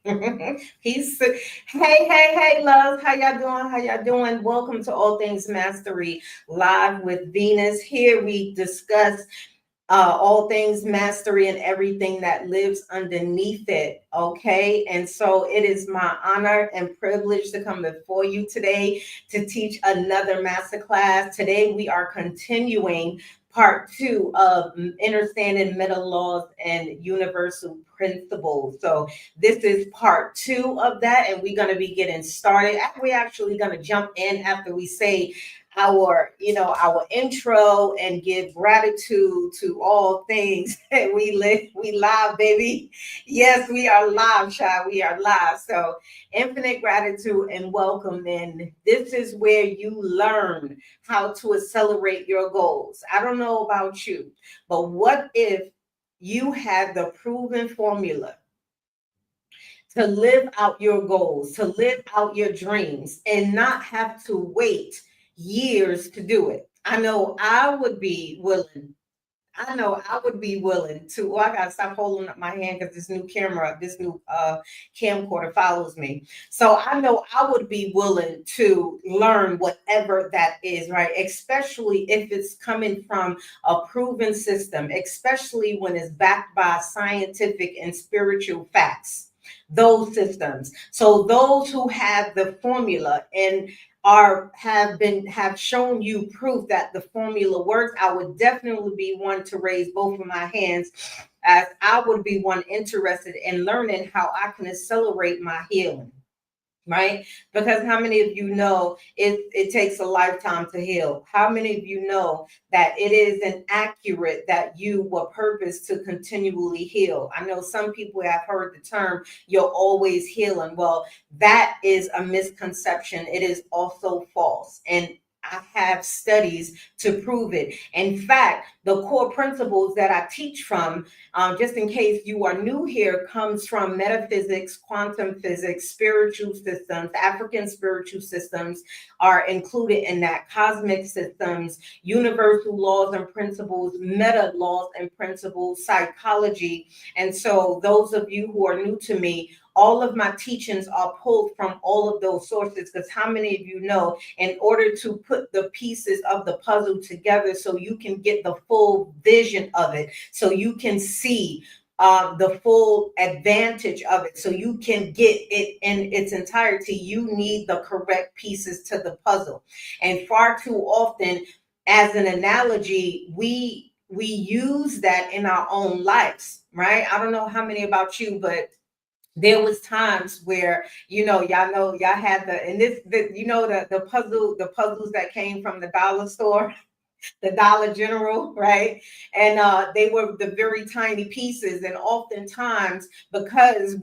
He's hey, loves. How y'all doing? How y'all doing? Welcome to All Things Mastery Live with Venus. Here we discuss all things mastery and everything that lives underneath it. Okay. And so it is my honor and privilege to come before you today to teach another masterclass. Today we are continuing part two of understanding meta laws and universal principles. So this is part two of that, and we're going to be getting started. We're actually going to jump in after we say our intro and give gratitude to all things. We live, baby. Yes, we are live, child. We are live. So infinite gratitude and welcome. And this is where you learn how to accelerate your goals. I don't know about you, but what if you had the proven formula to live out your goals, to live out your dreams, and not have to wait years to do it? I know I would be willing. I know I would be willing to. Oh, I gotta stop holding up my hand because this new camcorder follows me. So I know I would be willing to learn whatever that is, right? Especially if it's coming from a proven system, especially when it's backed by scientific and spiritual facts. Those systems. So those who have the formula and have shown you proof that the formula works, I would definitely be one to raise both of my hands, as I would be one interested in learning how I can accelerate my healing. Right? Because how many of you know it takes a lifetime to heal? How many of you know that it is inaccurate that you were purposed to continually heal? I know some people have heard the term, you're always healing. Well, that is a misconception. It is also false. And I have studies to prove it. In fact, the core principles that I teach from, just in case you are new here, comes from metaphysics, quantum physics, spiritual systems. African spiritual systems are included in that, cosmic systems, universal laws and principles, meta laws and principles, psychology. And so those of you who are new to me, all of my teachings are pulled from all of those sources, because how many of you know, in order to put the pieces of the puzzle together so you can get the full vision of it, so you can see the full advantage of it, so you can get it in its entirety, you need the correct pieces to the puzzle. And far too often, as an analogy, we use that in our own lives, right? I don't know how many about you, but there was times where y'all had the puzzles that came from the dollar store, the Dollar General, right? And they were the very tiny pieces. And oftentimes, because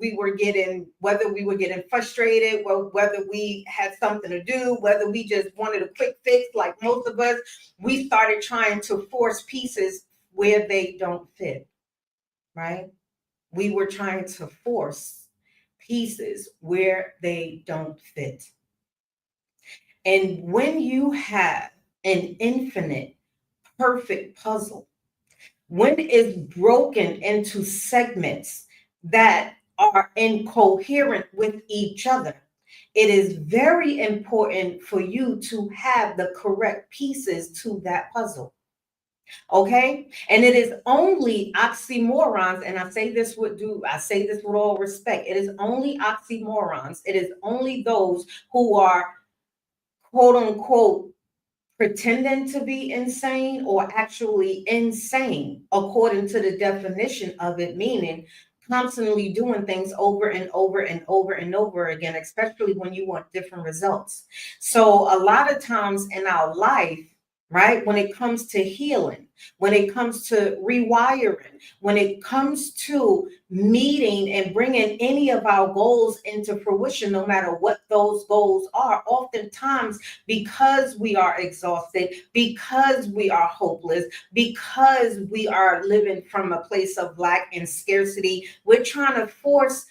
whether we were getting frustrated, or whether we had something to do, whether we just wanted a quick fix, like most of us, we started trying to force pieces where they don't fit, right? We were trying to force pieces where they don't fit. And when you have an infinite, perfect puzzle, when it's broken into segments that are incoherent with each other, it is very important for you to have the correct pieces to that puzzle. Okay. And it is only oxymorons. And I say this with all respect. It is only oxymorons. It is only those who are quote unquote pretending to be insane or actually insane, according to the definition of it, meaning constantly doing things over and over and over and over again, especially when you want different results. So, a lot of times in our life, right, when it comes to healing, when it comes to rewiring, when it comes to meeting and bringing any of our goals into fruition, no matter what those goals are, oftentimes because we are exhausted, because we are hopeless, because we are living from a place of lack and scarcity, we're trying to force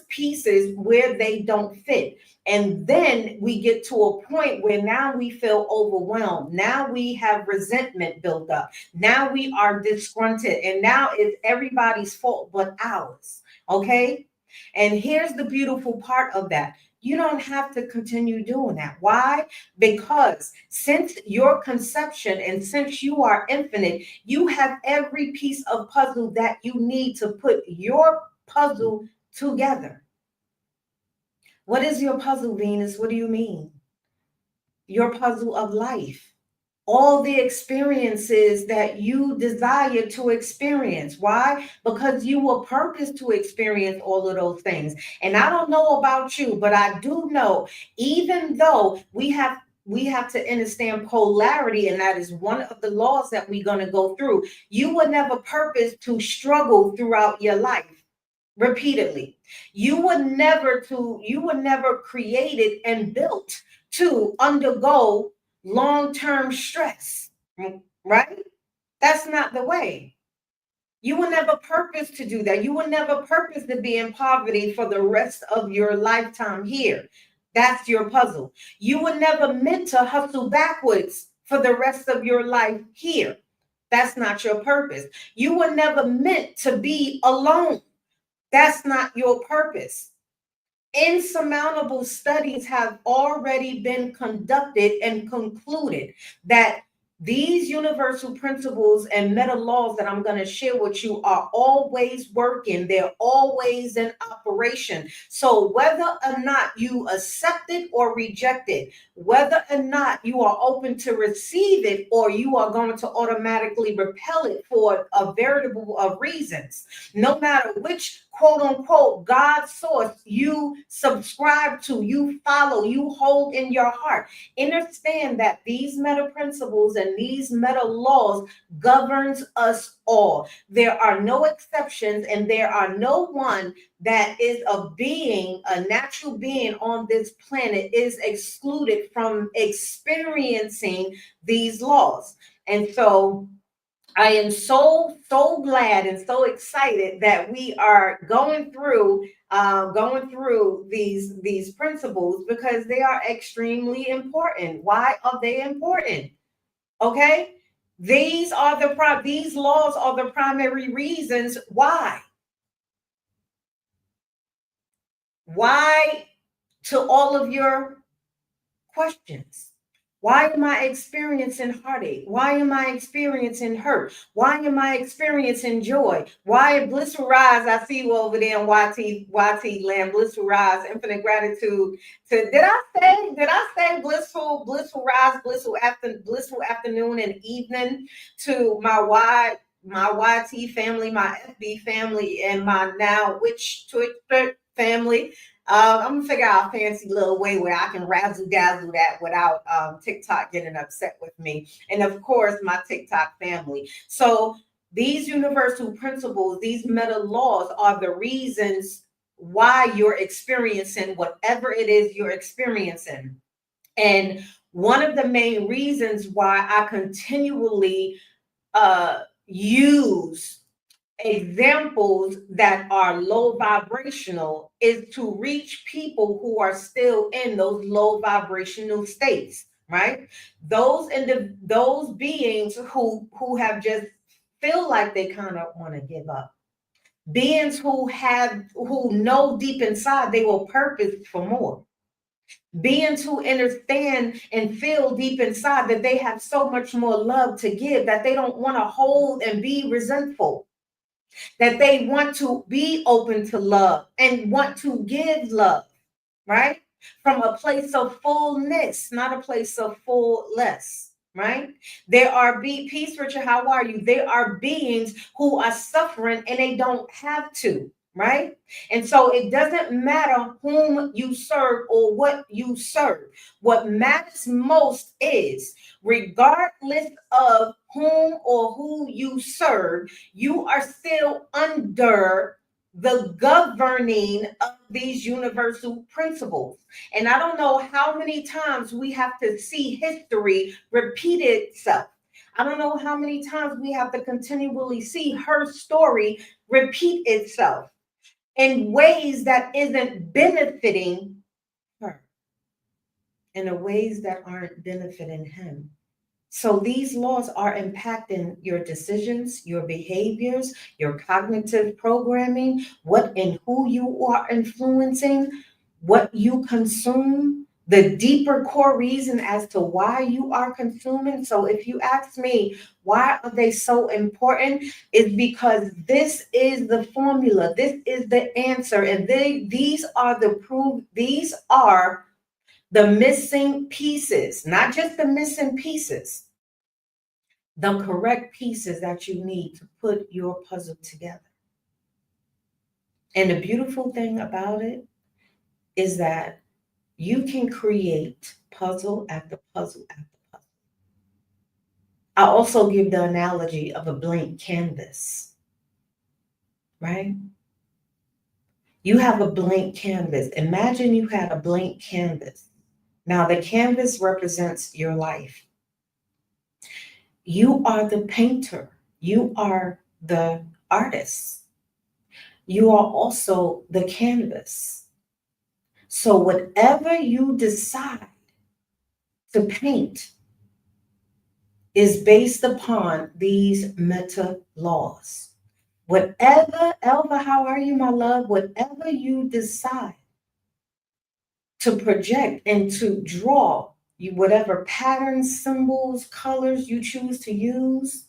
pieces where they don't fit. And then we get to a point where now we feel overwhelmed. Now we have resentment built up. Now we are disgruntled. And now it's everybody's fault but ours. Okay. And here's the beautiful part of that. You don't have to continue doing that. Why? Because since your conception and since you are infinite, you have every piece of puzzle that you need to put your puzzle together. What is your puzzle, Venus? What do you mean? Your puzzle of life. All the experiences that you desire to experience. Why? Because you were purposed to experience all of those things. And I don't know about you, but I do know, even though we have to understand polarity, and that is one of the laws that we're going to go through. You were never purposed to struggle throughout your life repeatedly. You were never created and built to undergo long-term stress, right? That's not the way. You were never purposed to do that. You were never purposed to be in poverty for the rest of your lifetime here. That's your puzzle. You were never meant to hustle backwards for the rest of your life here. That's not your purpose. You were never meant to be alone. That's not your purpose. Insurmountable studies have already been conducted and concluded that these universal principles and meta laws that I'm going to share with you are always working. They're always in operation. So whether or not you accept it or reject it, whether or not you are open to receive it or you are going to automatically repel it for a veritable of reasons, no matter which quote unquote God source you subscribe to, you follow, you hold in your heart, understand that these meta principles and these meta laws governs us all. There are no exceptions, and there are no one that is a being, a natural being on this planet is excluded from experiencing these laws. And so I am so glad and so excited that we are going through these principles, because they are extremely important. Why are they important? Okay, these laws are the primary reasons why. Why to all of your questions. Why am I experiencing heartache? Why am I experiencing hurt? Why am I experiencing joy? Why blissful rise? I see you over there in YT land. Blissful rise, infinite gratitude. To did I say blissful rise, blissful afternoon and evening to my YT family, my FB family, and my now Witch Twitter family. I'm gonna figure out a fancy little way where I can razzle dazzle that without TikTok getting upset with me. And of course, my TikTok family. So these universal principles, these meta laws are the reasons why you're experiencing whatever it is you're experiencing. And one of the main reasons why I continually use examples that are low vibrational is to reach people who are still in those low vibrational states, right? Those beings who have just feel like they kind of want to give up, beings who know deep inside they were purposed for more, beings who understand and feel deep inside that they have so much more love to give, that they don't want to hold and be resentful, that they want to be open to love and want to give love, right? From a place of fullness, not a place of fullness, right? There are peace, Richard. How are you? There are beings who are suffering and they don't have to, right? And so it doesn't matter whom you serve or what you serve. What matters most is, regardless of whom or who you serve, you are still under the governing of these universal principles. And I don't know how many times we have to see history repeat itself. I don't know how many times we have to continually see her story repeat itself in ways that isn't benefiting her, in the ways that aren't benefiting him. So these laws are impacting your decisions, your behaviors, your cognitive programming, what and who you are influencing, what you consume, the deeper core reason as to why you are consuming. So if you ask me, why are they so important? Is because this is the formula, this is the answer, and these are the proof, these are the missing pieces, not just the missing pieces, the correct pieces that you need to put your puzzle together. And the beautiful thing about it is that you can create puzzle after puzzle after puzzle. I also give the analogy of a blank canvas, right? You have a blank canvas. Imagine you had a blank canvas. Now, the canvas represents your life. You are the painter, you are the artist, you are also the canvas. So, whatever you decide to paint is based upon these meta laws. Whatever, Elva, how are you, my love? Whatever you decide to project and to draw, you, whatever patterns, symbols, colors you choose to use,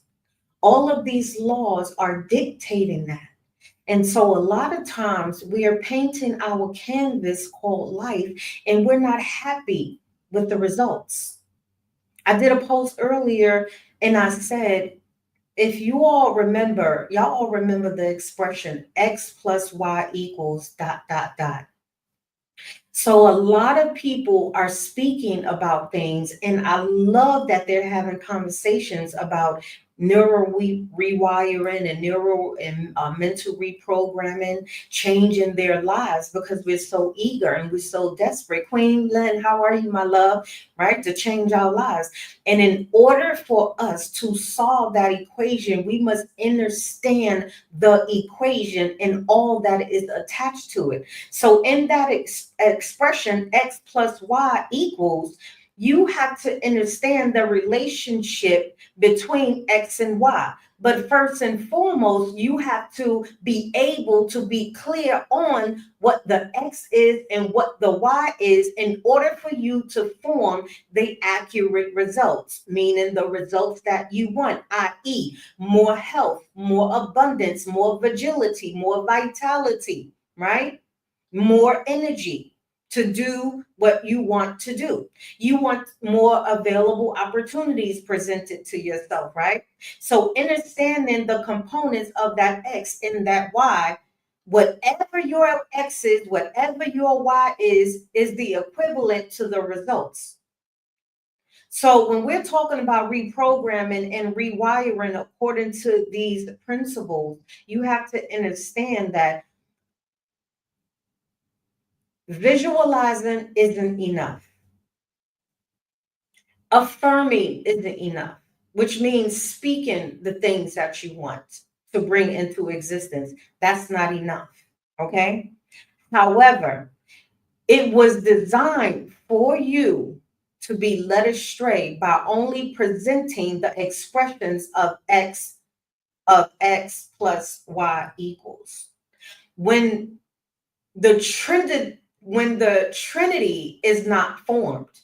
all of these laws are dictating that. And so a lot of times we are painting our canvas called life and we're not happy with the results. I did a post earlier and I said, if you all remember, y'all all remember the expression X plus Y equals dot, dot, dot. So a lot of people are speaking about things, and I love that they're having conversations about rewiring and neural and mental reprogramming, changing their lives because we're so eager and we're so desperate. Queen Lynn, how are you, my love? Right, to change our lives. And in order for us to solve that equation, we must understand the equation and all that is attached to it. So in that expression, X plus Y equals, you have to understand the relationship between X and Y. But first and foremost, you have to be able to be clear on what the X is and what the Y is in order for you to form the accurate results, meaning the results that you want, i.e., more health, more abundance, more vigility, more vitality, right? More energy to do what you want to do. You want more available opportunities presented to yourself, right? So understanding the components of that X and that Y, whatever your X is, whatever your Y is the equivalent to the results. So when we're talking about reprogramming and rewiring according to these principles, you have to understand that visualizing isn't enough. Affirming isn't enough, which means speaking the things that you want to bring into existence. That's not enough. Okay. However, it was designed for you to be led astray by only presenting the expressions of X plus Y equals. When when the Trinity is not formed,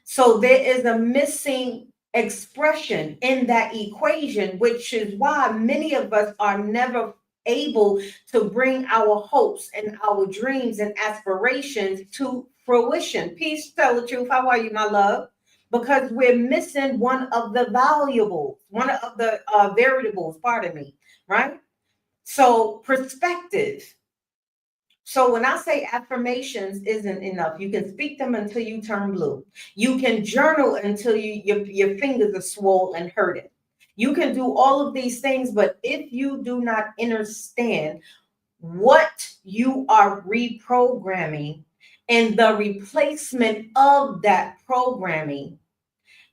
so there is a missing expression in that equation, which is why many of us are never able to bring our hopes and our dreams and aspirations to fruition. Peace, tell the truth. How are you, my love? Because we're missing one of the valuables, one of the variables, pardon me, right? So perspective. So when I say affirmations isn't enough, you can speak them until you turn blue. You can journal until your fingers are swollen and hurting. You can do all of these things, but if you do not understand what you are reprogramming and the replacement of that programming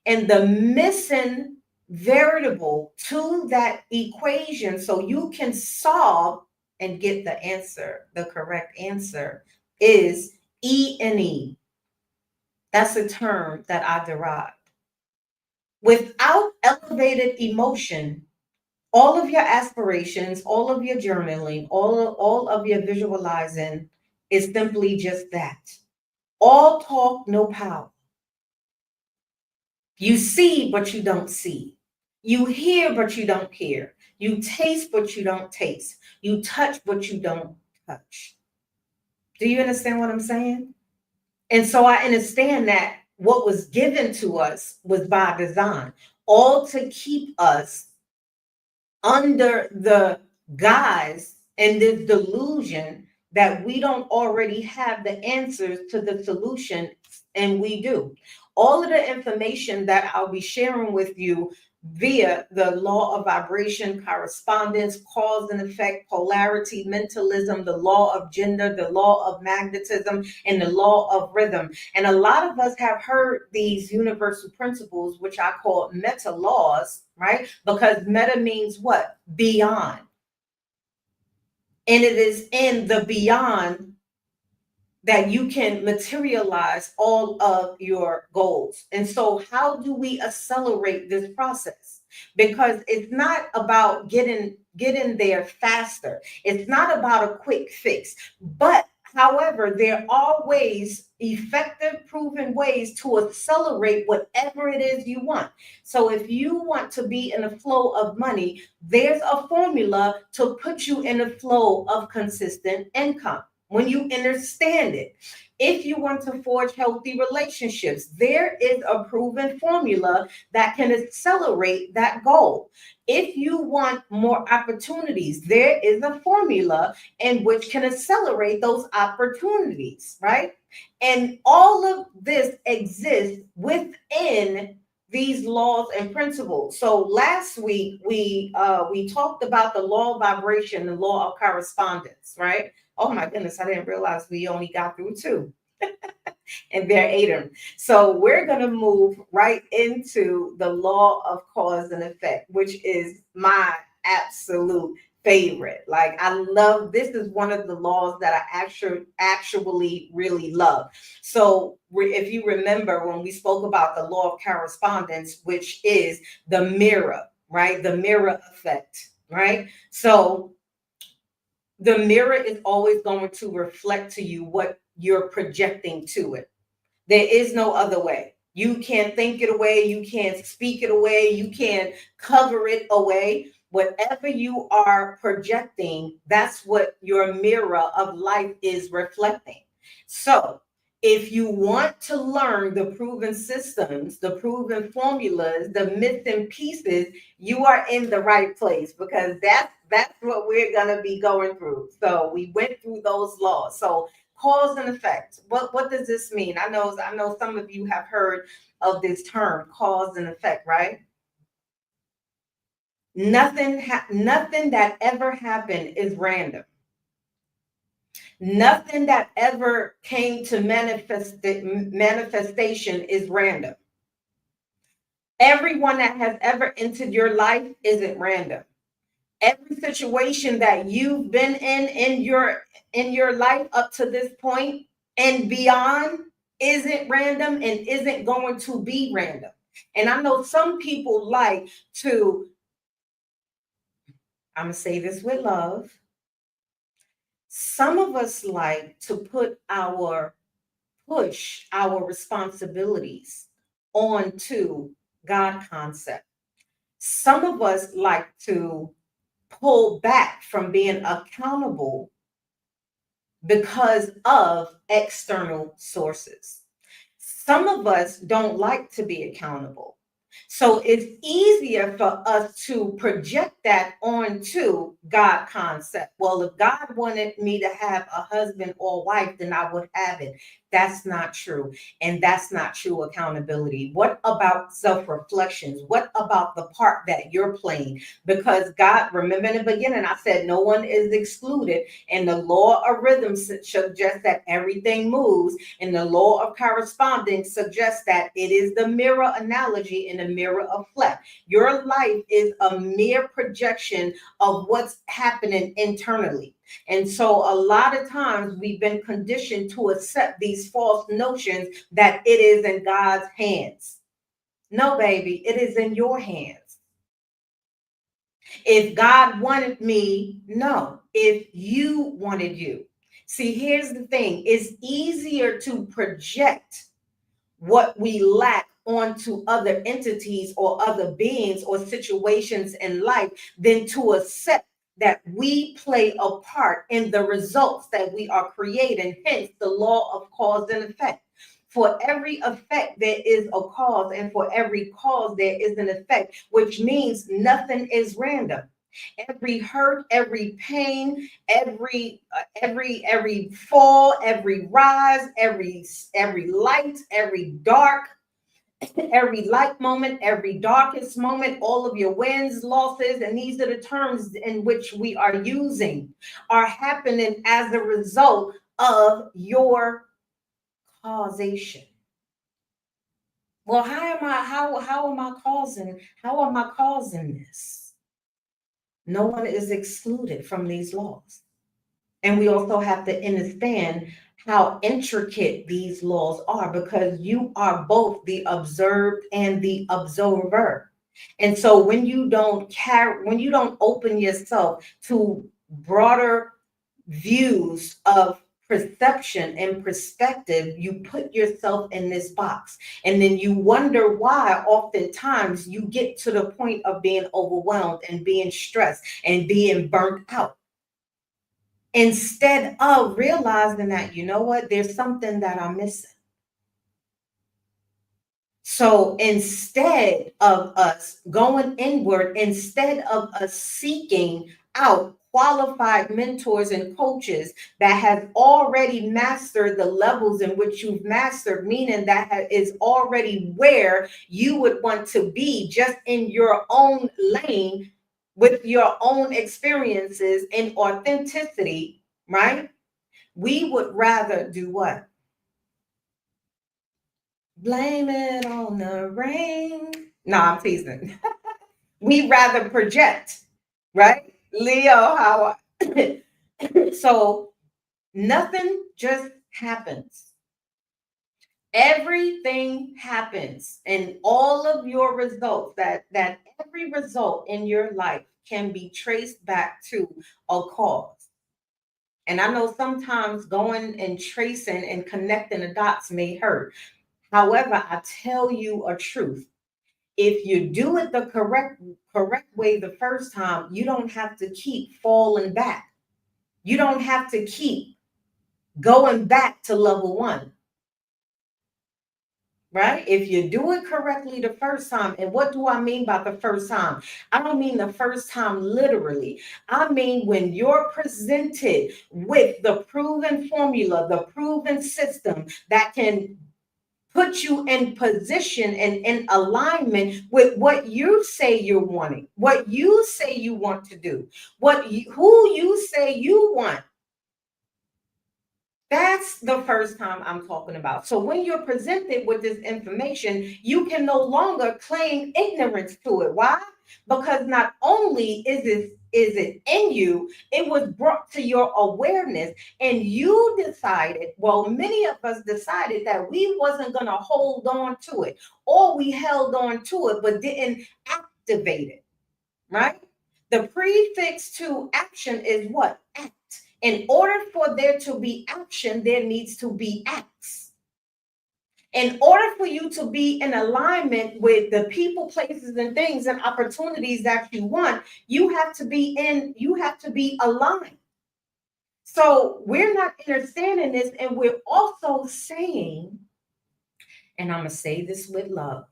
and the missing variable to that equation so you can solve and get the answer, the correct answer is E and E. That's a term that I derived. Without elevated emotion, all of your aspirations, all of your journaling, all of your visualizing is simply just that. All talk, no power. You see, but you don't see. You hear, but you don't hear. You taste, but you don't taste. You touch, but you don't touch. Do you understand what I'm saying? And so I understand that what was given to us was by design, all to keep us under the guise and this delusion that we don't already have the answers to the solution, and we do. All of the information that I'll be sharing with you via the law of vibration, correspondence, cause and effect, polarity, mentalism, the law of gender, the law of magnetism, and the law of rhythm. And a lot of us have heard these universal principles, which I call meta laws, right? Because meta means what? Beyond. And it is in the beyond that you can materialize all of your goals. And so, how do we accelerate this process? Because it's not about getting there faster. It's not about a quick fix. But however, there are ways, effective, proven ways to accelerate whatever it is you want. So if you want to be in a flow of money, there's a formula to put you in a flow of consistent income when you understand it. If you want to forge healthy relationships, there is a proven formula that can accelerate that goal. If you want more opportunities, there is a formula in which can accelerate those opportunities, right? And all of this exists within these laws and principles. So last week we talked about the law of vibration, the law of correspondence, right? Oh my goodness, I didn't realize we only got through two. And there are eight of them. So we're going to move right into the law of cause and effect, which is my absolute favorite. Like I love this is one of the laws that I actually really love. So if you remember when we spoke about the law of correspondence, which is the mirror, right? The mirror effect, right? So the mirror is always going to reflect to you what you're projecting to it. There is no other way. You can't think it away. You can't speak it away. You can't cover it away. Whatever you are projecting, that's what your mirror of life is reflecting. So, if you want to learn the proven systems, the proven formulas, the missing pieces, you are in the right place because that's what we're going to be going through. So, we went through those laws. So, cause and effect. What does this mean? I know some of you have heard of this term, cause and effect, right? Nothing that ever happened is random. Nothing that ever came to manifestation is random. Everyone that has ever entered your life isn't random. Every situation that you've been in your life up to this point and beyond isn't random and isn't going to be random. And I know some people like to, I'm gonna say this with love. Some of us like to push our responsibilities onto God concept. Some of us like to pull back from being accountable because of external sources. Some of us don't like to be accountable. So it's easier for us to project that onto God concept. Well, if God wanted me to have a husband or wife, then I would have it. That's not true. And that's not true accountability. What about self reflections? What about the part that you're playing? Because God, remember in the beginning, I said no one is excluded. And the law of rhythm suggests that everything moves. And the law of correspondence suggests that it is the mirror analogy in a mirror of flesh. Your life is a mere projection of what's happening internally. And so a lot of times we've been conditioned to accept these false notions that it is in God's hands. No, baby, it is in your hands. If God wanted me, no. If you wanted you. See, here's the thing, it's easier to project what we lack onto other entities or other beings or situations in life than to accept that we play a part in the results that we are creating, hence the law of cause and effect. For every effect, there is a cause, and for every cause, there is an effect, which means nothing is random. Every hurt, every pain, every fall, every rise, every light, every dark, every light moment, every darkest moment, all of your wins, losses, and these are the terms in which we are using, are happening as a result of your causation. Well, how am I causing this? No one is excluded from these laws. And we also have to understand how intricate these laws are, because you are both the observed and the observer. And so when you don't open yourself to broader views of perception and perspective, you put yourself in this box. And then you wonder why oftentimes you get to the point of being overwhelmed and being stressed and being burnt out, instead of realizing that, you know what, there's something that I'm missing. So instead of us going inward, instead of us seeking out qualified mentors and coaches that have already mastered the levels in which you've mastered, meaning that is already where you would want to be, just in your own lane with your own experiences and authenticity, right? We would rather do what? Blame it on the rain. No, I'm teasing. We rather project, right? Leo, how so nothing just happens. Everything happens, and all of your results, that every result in your life can be traced back to a cause. And I know sometimes going and tracing and connecting the dots may hurt. However, I tell you a truth. If you do it the correct way the first time, you don't have to keep falling back. You don't have to keep going back to level one, right? If you do it correctly the first time, and what do I mean by the first time? I don't mean the first time literally. I mean when you're presented with the proven formula, the proven system that can put you in position and in alignment with what you say you're wanting, what you say you want to do, who you say you want. That's the first time I'm talking about. So when you're presented with this information, you can no longer claim ignorance to it. Why? Because not only is it in you, it was brought to your awareness, and you decided, well, many of us decided that we wasn't going to hold on to it, or we held on to it but didn't activate it, right? The prefix to action is what? Act. In order for there to be action, there needs to be acts. In order for you to be in alignment with the people, places, and things and opportunities that you want, you have to be aligned. So we're not understanding this, and we're also saying, and I'm going to say this with love,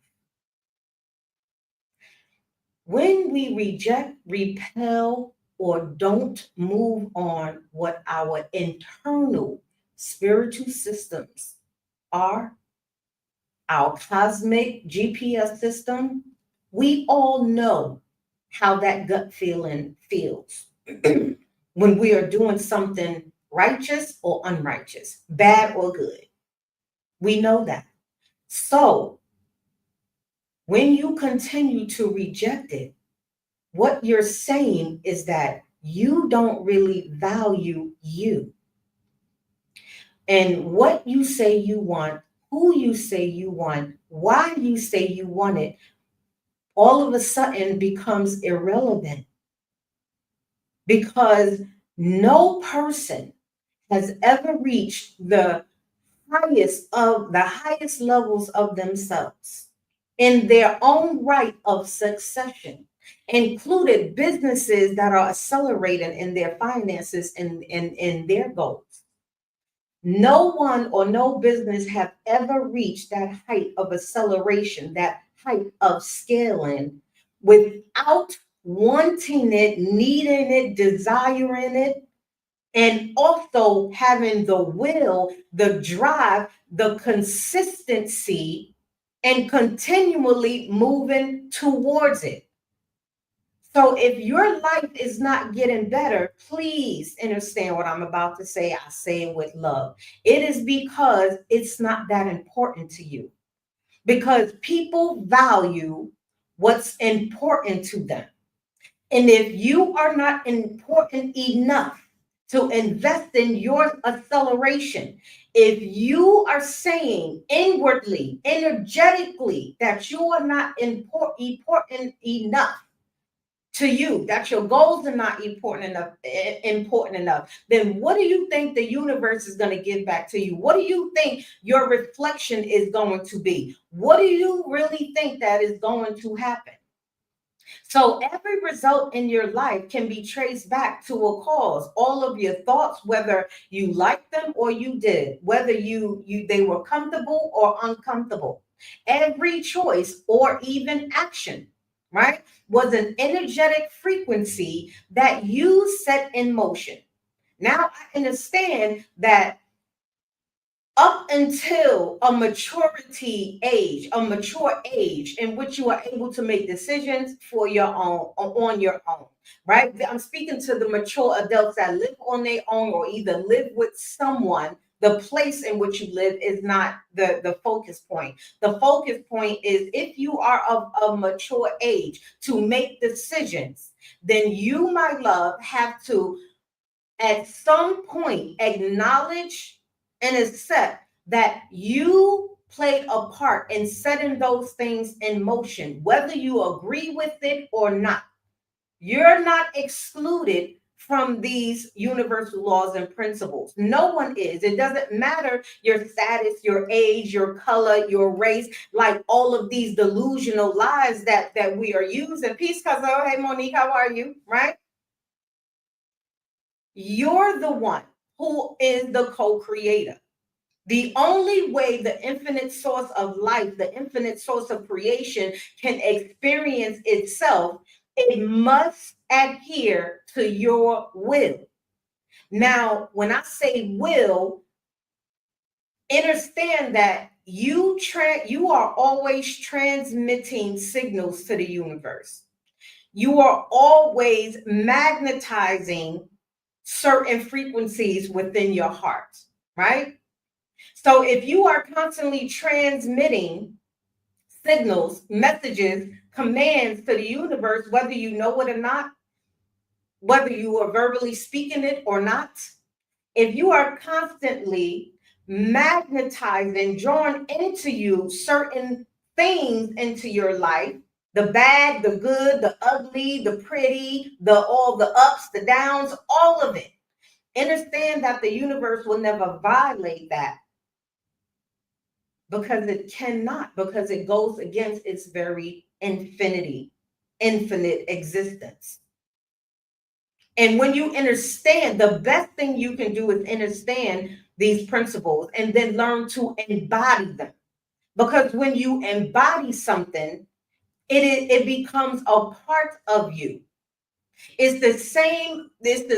when we reject, repel, or don't move on what our internal spiritual systems are, our cosmic GPS system, we all know how that gut feeling feels when we are doing something righteous or unrighteous, bad or good. We know that. So when you continue to reject it, what you're saying is that you don't really value you. And what you say you want, who you say you want, why you say you want it, all of a sudden becomes irrelevant because no person has ever reached the highest levels of themselves in their own right of succession, included businesses that are accelerating in their finances and in their goals. No one or no business have ever reached that height of acceleration, that height of scaling without wanting it, needing it, desiring it, and also having the will, the drive, the consistency, and continually moving towards it. So if your life is not getting better, please understand what I'm about to say. I say it with love. It is because it's not that important to you. Because people value what's important to them. And if you are not important enough to invest in your acceleration, if you are saying inwardly, energetically, that you are not important enough to you, that your goals are not important enough, then what do you think the universe is going to give back to you? What do you think your reflection is going to be? What do you really think that is going to happen? So every result in your life can be traced back to a cause. All of your thoughts, whether you liked them or you did, whether you they were comfortable or uncomfortable. Every choice or even action, right, was an energetic frequency that you set in motion. Now I understand that up until a mature age in which you are able to make decisions for your own, on your own, right? I'm speaking to the mature adults that live on their own or either live with someone. The place in which you live is not the focus point. The focus point is if you are of a mature age to make decisions, then you, my love, have to at some point acknowledge and accept that you played a part in setting those things in motion, whether you agree with it or not. You're not excluded from these universal laws and principles. No one is. It doesn't matter your status, your age, your color, your race, like all of these delusional lies that we are using. Peace, cousin. Hey, Monique, how are you? Right? You're the one who is the co creator. The only way the infinite source of life, the infinite source of creation can experience itself, it must adhere to your will. Now, when I say will, understand that you are always transmitting signals to the universe. You are always magnetizing certain frequencies within your heart, right? So if you are constantly transmitting signals, messages, commands to the universe, whether you know it or not, whether you are verbally speaking it or not, if you are constantly magnetizing, drawn into you certain things into your life, the bad, the good, the ugly, the pretty, the all the ups, the downs, all of it. Understand that the universe will never violate that because it cannot, because it goes against its very infinite existence. And when you understand, the best thing you can do is understand these principles and then learn to embody them. Because when you embody something, it becomes a part of you. It's the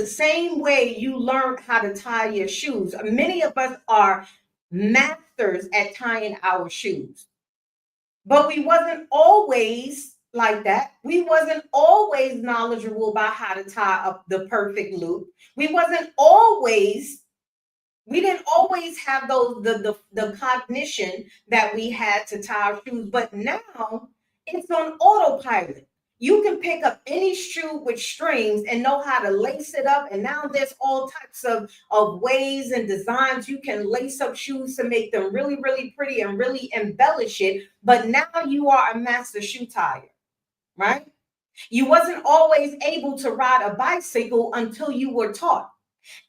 same way you learn how to tie your shoes. Many of us are masters at tying our shoes, but we wasn't always like that. We wasn't always knowledgeable about how to tie up the perfect loop. We didn't always have the cognition that we had to tie our shoes, but now it's on autopilot. You can pick up any shoe with strings and know how to lace it up. And now there's all types of ways and designs you can lace up shoes to make them really, really pretty and really embellish it. But now you are a master shoe tire, right? You wasn't always able to ride a bicycle until you were taught.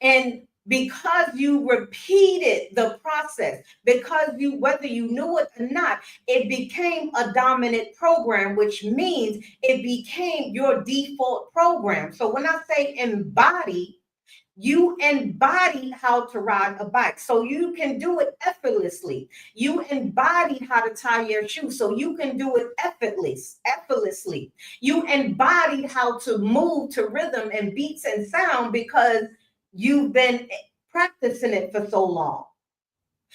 And because you repeated the process, because you, whether you knew it or not, it became a dominant program, which means it became your default program. So when I say embody, you embody how to ride a bike so you can do it effortlessly. You embody how to tie your shoes so you can do it effortlessly. You embodied how to move to rhythm and beats and sound because you've been practicing it for so long.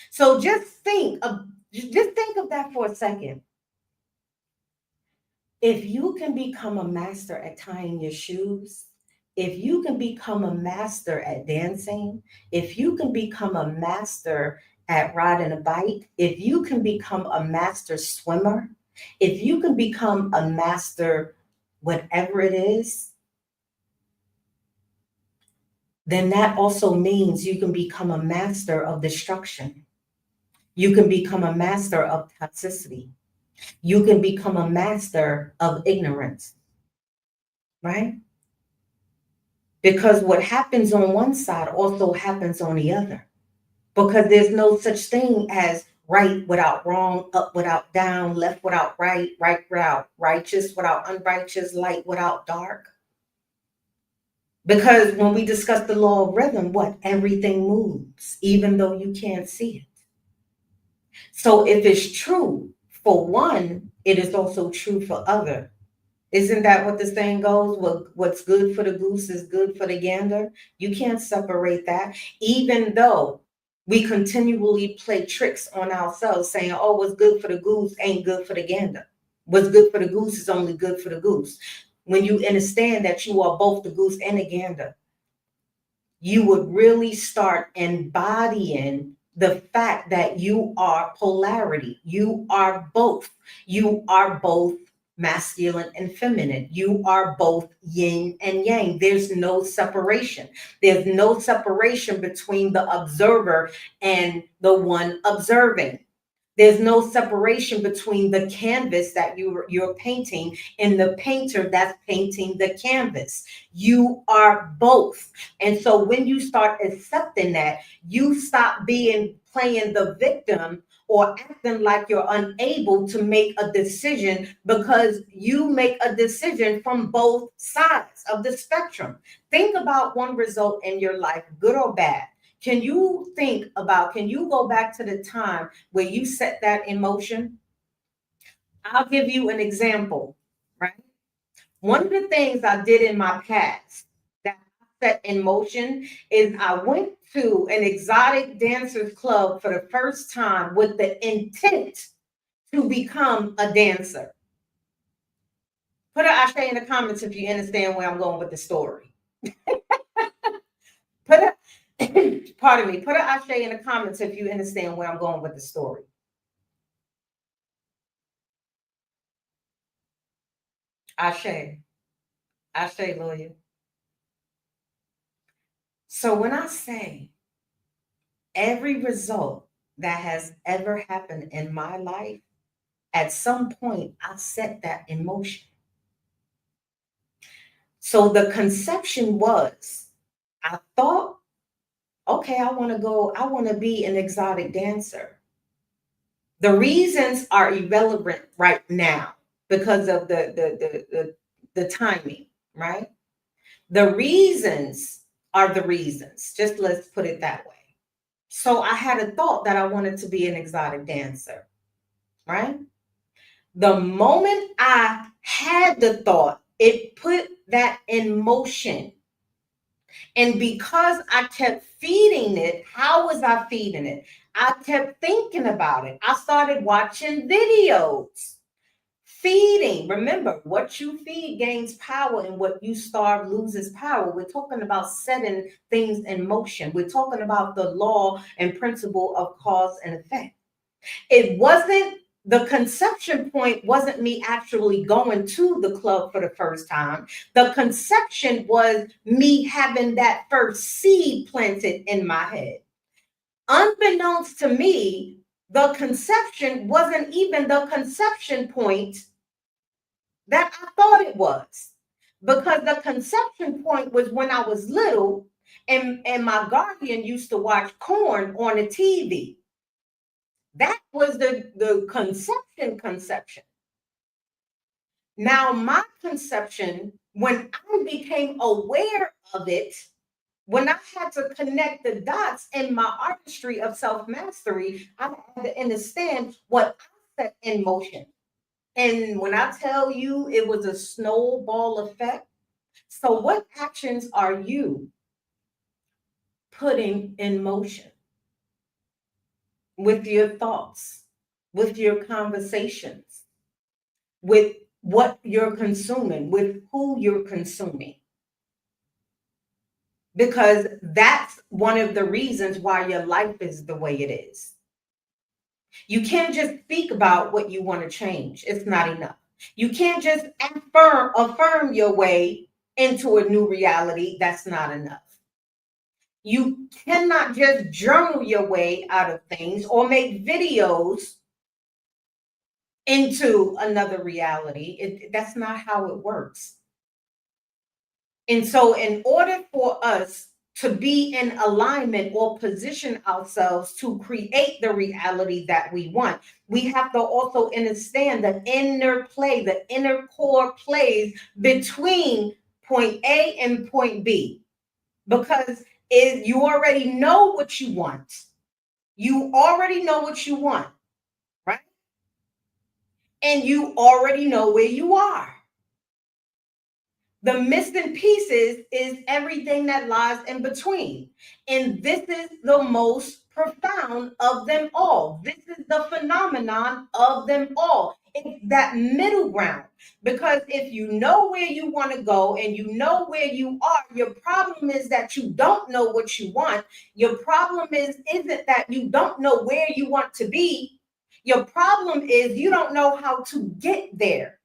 So just think of that for a second. If you can become a master at tying your shoes, if you can become a master at dancing, if you can become a master at riding a bike, if you can become a master swimmer, if you can become a master, whatever it is, then that also means you can become a master of destruction. You can become a master of toxicity. You can become a master of ignorance, right? Because what happens on one side also happens on the other. Because there's no such thing as right without wrong, up without down, left without right, right without righteous, without unrighteous, light without dark. Because when we discuss the law of rhythm, what? Everything moves, even though you can't see it. So if it's true for one, it is also true for other. Isn't that what the saying goes? What's good for the goose is good for the gander. You can't separate that, even though we continually play tricks on ourselves saying, oh, what's good for the goose ain't good for the gander. What's good for the goose is only good for the goose. When you understand that you are both the goose and the gander, you would really start embodying the fact that you are polarity. You are both. You are both masculine and feminine. You are both yin and yang. There's no separation. There's no separation between the observer and the one observing. There's no separation between the canvas that you're painting and the painter that's painting the canvas. You are both. And so when you start accepting that, you stop playing the victim or acting like you're unable to make a decision because you make a decision from both sides of the spectrum. Think about one result in your life, good or bad. Can you go back to the time where you set that in motion? I'll give you an example, right? One of the things I did in my past that I set in motion is I went to an exotic dancers club for the first time with the intent to become a dancer. Put an ashe in the comments if you understand where I'm going with the story. Put a pardon me, put an ashe in the comments if you understand where I'm going with the story. Ashe. Ashe, lawyer. So when I say every result that has ever happened in my life, at some point I set that in motion. So the conception was, I thought, okay, I want to be an exotic dancer. The reasons are irrelevant right now because of the timing, right? The reasons are the reasons. Just let's put it that way. So I had a thought that I wanted to be an exotic dancer, right? The moment I had the thought, it put that in motion. And because I kept feeding it, how was I feeding it? I kept thinking about it. I started watching videos. Feeding. Remember, what you feed gains power and what you starve loses power. We're talking about setting things in motion. We're talking about the law and principle of cause and effect. It wasn't The conception point wasn't me actually going to the club for the first time. The conception was me having that first seed planted in my head. Unbeknownst to me, the conception wasn't even the conception point that I thought it was. Because the conception point was when I was little and my guardian used to watch corn on the TV. That was the conception. Now, my conception, when I became aware of it, when I had to connect the dots in my artistry of self mastery, I had to understand what I set in motion. And when I tell you it was a snowball effect, so what actions are you putting in motion with your thoughts, with your conversations, with what you're consuming, with who you're consuming? Because that's one of the reasons why your life is the way it is. You can't just speak about what you want to change. It's not enough. You can't just affirm your way into a new reality. That's not enough. You cannot just journal your way out of things or make videos into another reality. That's not how it works. And so, in order for us to be in alignment or position ourselves to create the reality that we want, we have to also understand the inner play, the inner core plays between point A and point B. Because if you already know what you want, you already know what you want, right? And you already know where you are. The missing pieces is everything that lies in between. And this is the most profound of them all. This is the phenomenon of them all. It's that middle ground. Because if you know where you want to go and you know where you are, your problem is that you don't know what you want. Your problem isn't that you don't know where you want to be. Your problem is you don't know how to get there.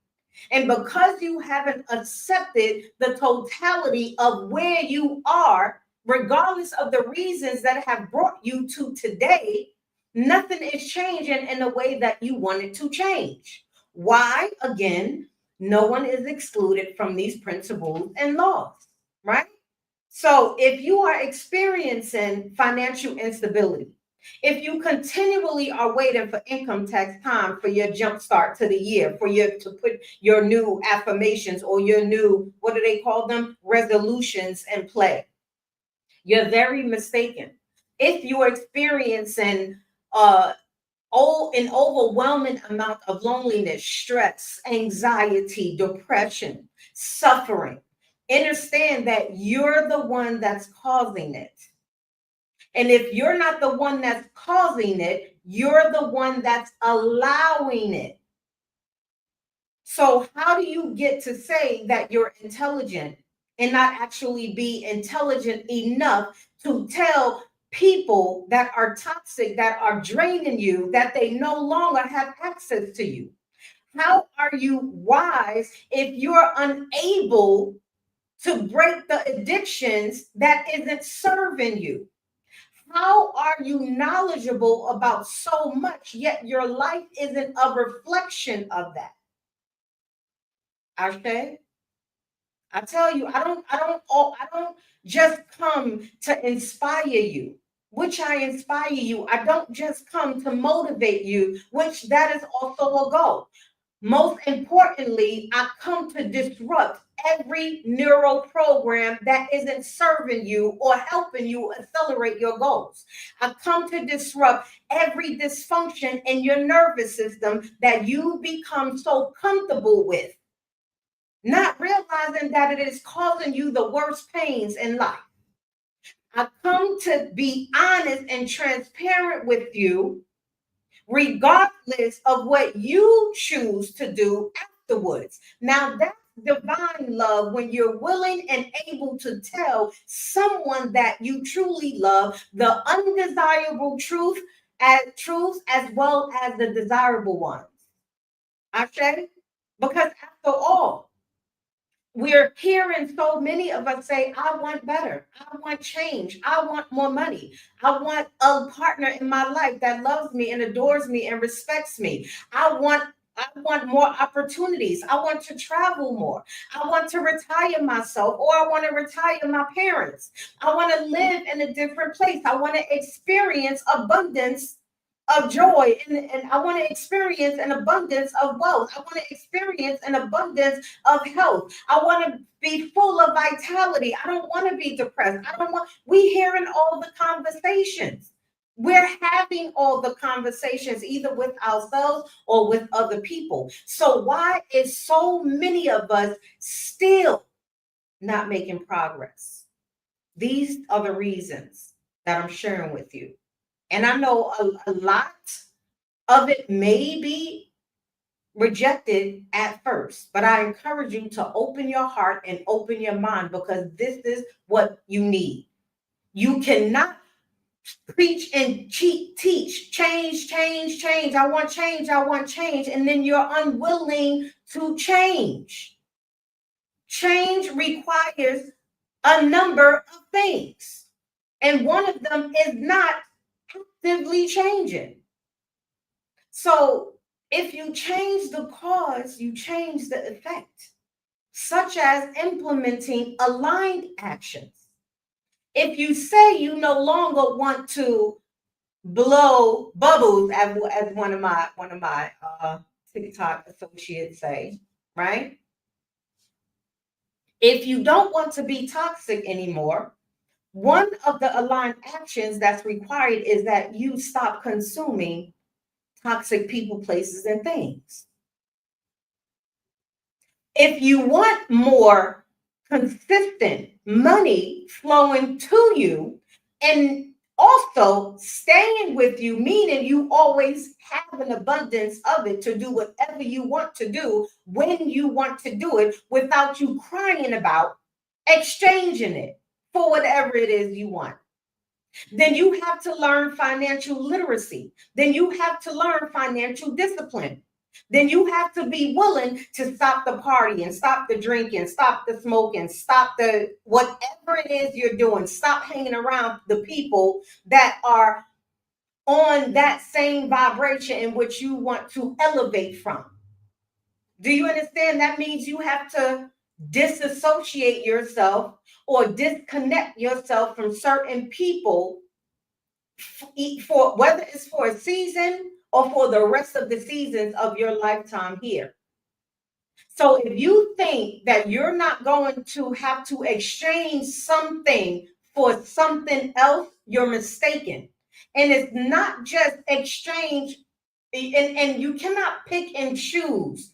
And because you haven't accepted the totality of where you are, regardless of the reasons that have brought you to today, nothing is changing in the way that you want it to change. Why? Again, no one is excluded from these principles and laws, right? So if you are experiencing financial instability, if you continually are waiting for income tax time for your jump start to the year, for you to put your new affirmations or your new, what do they call them? Resolutions in play, you're very mistaken. If you're experiencing an overwhelming amount of loneliness, stress, anxiety, depression, suffering, understand that you're the one that's causing it. And if you're not the one that's causing it, you're the one that's allowing it. So, how do you get to say that you're intelligent and not actually be intelligent enough to tell people that are toxic, that are draining you, that they no longer have access to you? How are you wise if you're unable to break the addictions that isn't serving you? How are you knowledgeable about so much, yet your life isn't a reflection of that? Ashe, I tell you, I don't just come to inspire you, which I inspire you. I don't just come to motivate you, which that is also a goal. Most importantly, I come to disrupt every neural program that isn't serving you or helping you accelerate your goals. I come to disrupt every dysfunction in your nervous system that you become so comfortable with, not realizing that it is causing you the worst pains in life. I come to be honest and transparent with you regardless of what you choose to do afterwards. Now, that's divine love when you're willing and able to tell someone that you truly love the undesirable truth as truths as well as the desirable ones. Ashe? Because after all, we're hearing so many of us say, I want better. I want change. I want more money. I want a partner in my life that loves me and adores me and respects me. I want more opportunities. I want to travel more. I want to retire myself, or I want to retire my parents. I want to live in a different place. I want to experience abundance of joy, and I want to experience an abundance of wealth. I want to experience an abundance of health. I want to be full of vitality. I don't want to be depressed. I don't want, we hearing all the conversations. We're having all the conversations either with ourselves or with other people. So why is so many of us still not making progress? These are the reasons that I'm sharing with you. And I know a lot of it may be rejected at first, but I encourage you to open your heart and open your mind, because this is what you need. You cannot preach and teach change, change, change. I want change. I want change. And then you're unwilling to change. Change requires a number of things. And one of them is not actively changing. So if you change the cause, you change the effect, such as implementing aligned actions. If you say you no longer want to blow bubbles, as one of my TikTok associates say, right? If you don't want to be toxic anymore, one of the aligned actions that's required is that you stop consuming toxic people, places, and things. If you want more consistent money flowing to you and also staying with you, meaning you always have an abundance of it to do whatever you want to do when you want to do it without you crying about exchanging it for whatever it is you want, then you have to learn financial literacy. Then you have to learn financial discipline. Then you have to be willing to stop the partying, stop the drinking, stop the smoking, stop the whatever it is you're doing. Stop hanging around the people that are on that same vibration in which you want to elevate from. Do you understand? That means you have to disassociate yourself or disconnect yourself from certain people for whether it's for a season or for the rest of the seasons of your lifetime here. So if you think that you're not going to have to exchange something for something else, you're mistaken. And it's not just exchange, and you cannot pick and choose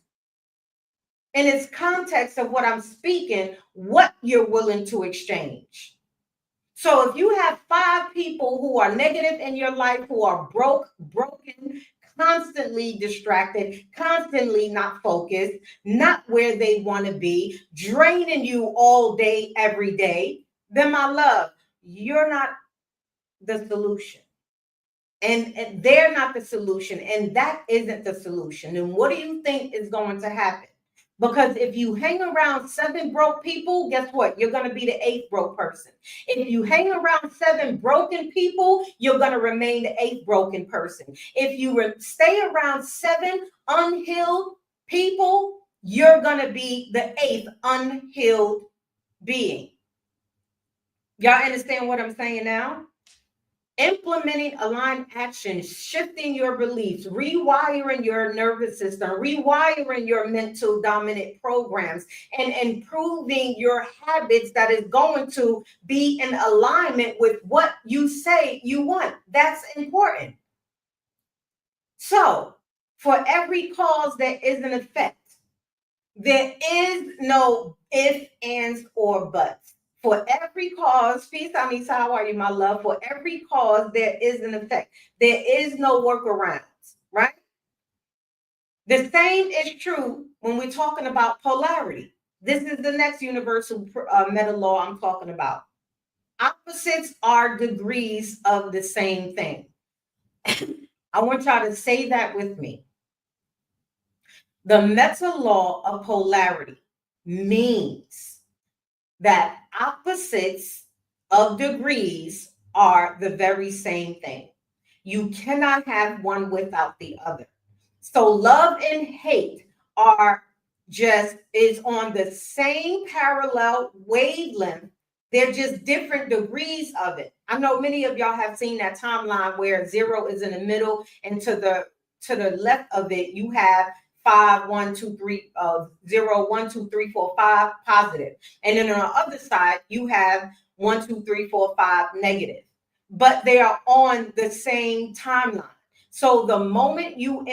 in its context of what I'm speaking, what you're willing to exchange. So if you have 5 people who are negative in your life, who are broken, constantly distracted, constantly not focused, not where they want to be, draining you all day, every day, then my love, you're not the solution. And they're not the solution. And that isn't the solution. And what do you think is going to happen? Because if you hang around 7 broke people, guess what? You're going to be the 8th broke person. If you hang around 7 broken people, you're going to remain the 8th broken person. If you stay around 7 unhealed people, you're going to be the 8th unhealed being. Y'all understand what I'm saying now? Implementing aligned actions, shifting your beliefs, rewiring your nervous system, rewiring your mental dominant programs, and improving your habits that is going to be in alignment with what you say you want. That's important. So, for every cause, there is an effect. There is no ifs, ands, or buts. For every cause, peace, Anissa, how are you, my love? For every cause, there is an effect. There is no workarounds, right? The same is true when we're talking about polarity. This is the next universal meta law I'm talking about. Opposites are degrees of the same thing. I want y'all to say that with me. The meta law of polarity means that opposites of degrees are the very same thing. You cannot have one without the other. So love and hate are just is on the same parallel wavelength. They're just different degrees of it. I know many of y'all have seen that timeline where 0 is in the middle, and to the left of it you have 5, 1, 2, 3, 0, 1, 2, 3, 4, 5 positive. And then on the other side, you have 1, 2, 3, 4, 5 negative. But they are on the same timeline. So the moment you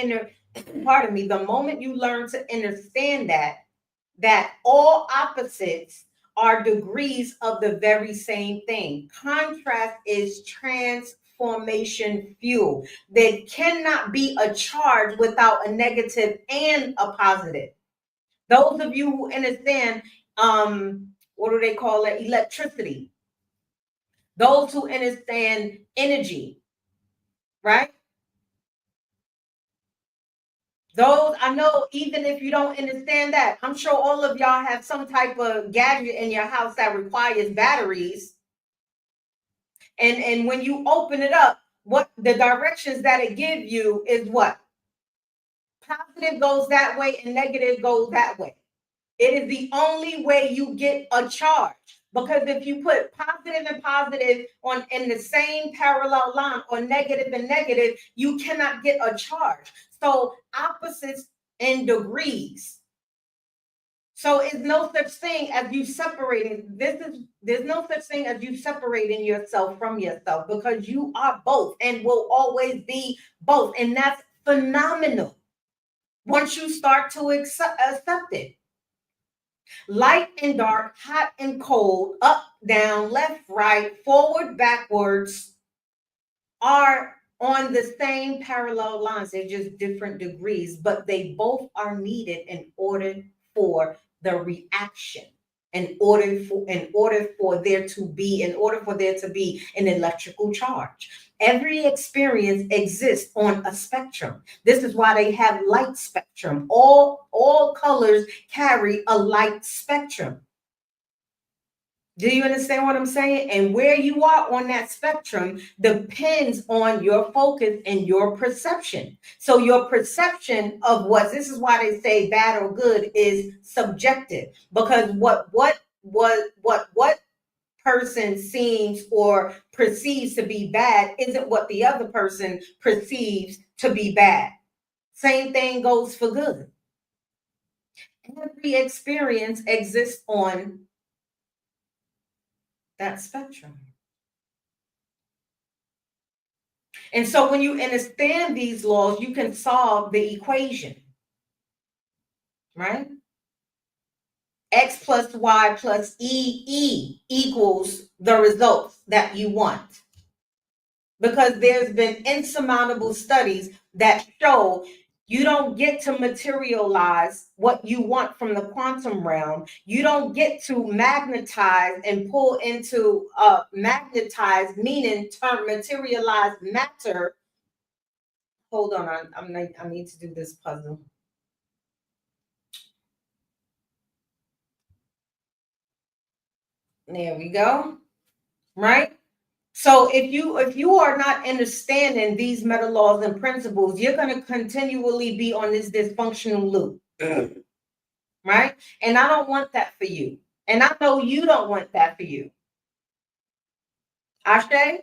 pardon me, the moment you learn to understand that all opposites are degrees of the very same thing. Contrast is transformation fuel. There cannot be a charge without a negative and a positive. Those of you who understand, what do they call it? Electricity. Those who understand energy, right? Those, I know, even if you don't understand that, I'm sure all of y'all have some type of gadget in your house that requires batteries. And when you open it up, what the directions that it gives you is what? Positive goes that way and negative goes that way. It is the only way you get a charge. Because if you put positive and positive on in the same parallel line, or negative and negative, you cannot get a charge. So opposites in degrees. So it's no such thing as you separating. There's no such thing as you separating yourself from yourself, because you are both and will always be both. And that's phenomenal once you start to accept it. Light and dark, hot and cold, up, down, left, right, forward, backwards are on the same parallel lines. They're just different degrees, but they both are needed in order for the reaction, in order for there to be an electrical charge. Every experience exists on a spectrum. This is why they have light spectrum. All colors carry a light spectrum. Do you understand what I'm saying? And where you are on that spectrum depends on your focus and your perception. So your perception of this is why they say bad or good is subjective, because what person seems or perceives to be bad isn't what the other person perceives to be bad. Same thing goes for good. Every experience exists on that spectrum. And so when you understand these laws, you can solve the equation, right? X plus Y plus E equals the results that you want. Because there's been insurmountable studies that show you don't get to materialize what you want from the quantum realm. You don't get to magnetize and pull into magnetize, meaning turn materialize matter. Hold on, I need to do this puzzle. There we go. Right? So if you are not understanding these meta laws and principles, you're going to continually be on this dysfunctional loop. Right? And I don't want that for you. And I know you don't want that for you. Ashe, I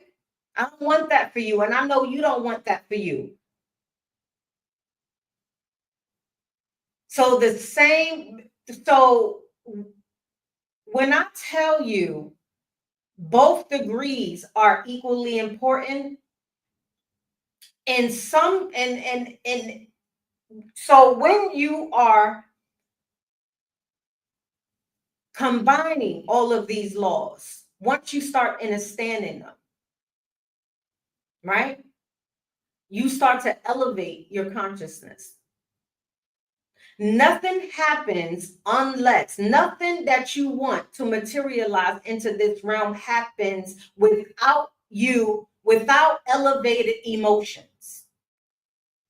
don't want that for you. And I know you don't want that for you. So when I tell you both degrees are equally important, and so when you are combining all of these laws, once you start understanding them, right, you start to elevate your consciousness. Nothing happens unless nothing that you want to materialize into this realm happens without elevated emotions.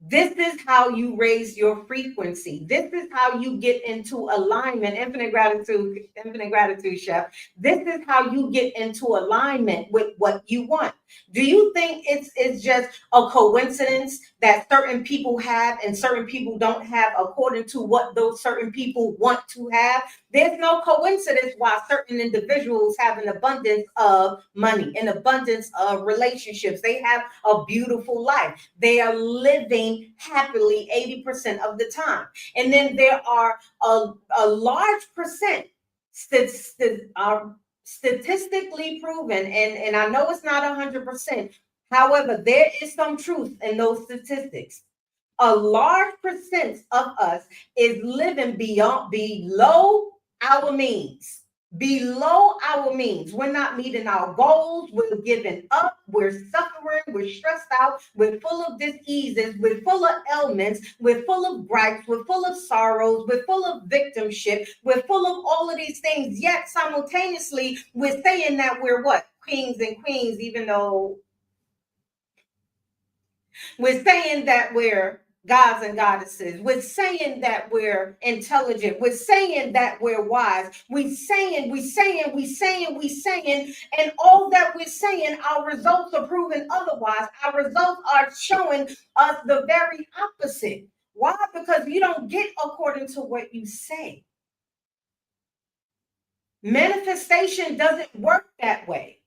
This is how you raise your frequency. This is how you get into alignment. Infinite gratitude, chef. This is how you get into alignment with what you want. Do you think it's just a coincidence that certain people have and certain people don't have according to what those certain people want to have? There's no coincidence why certain individuals have an abundance of money, an abundance of relationships. They have a beautiful life. They are living happily 80% of the time. And then there are a large percent statistically proven, and I know it's not 100%. However, there is some truth in those statistics. A large percent of us is living below our means. Below our means. We're not meeting our goals. We're giving up. We're suffering. We're stressed out. We're full of diseases. We're full of ailments. We're full of gripes. We're full of sorrows. We're full of victimship. We're full of all of these things. Yet simultaneously, we're saying that we're what? Kings and queens, even though we're saying that we're gods and goddesses. We're saying that we're intelligent. We're saying that we're wise. We saying, and all that we're saying, our results are proving otherwise. Our results are showing us the very opposite. Why? Because you don't get according to what you say. Manifestation doesn't work that way.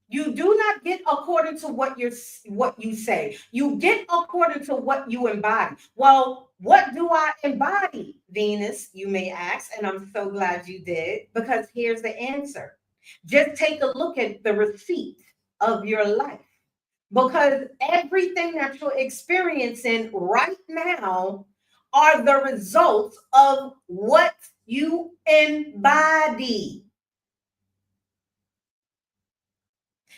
You do not get according to what you say. You get according to what you embody. Well, what do I embody, Venus? You may ask, and I'm so glad you did, because here's the answer. Just take a look at the receipt of your life, because everything that you're experiencing right now are the results of what you embody.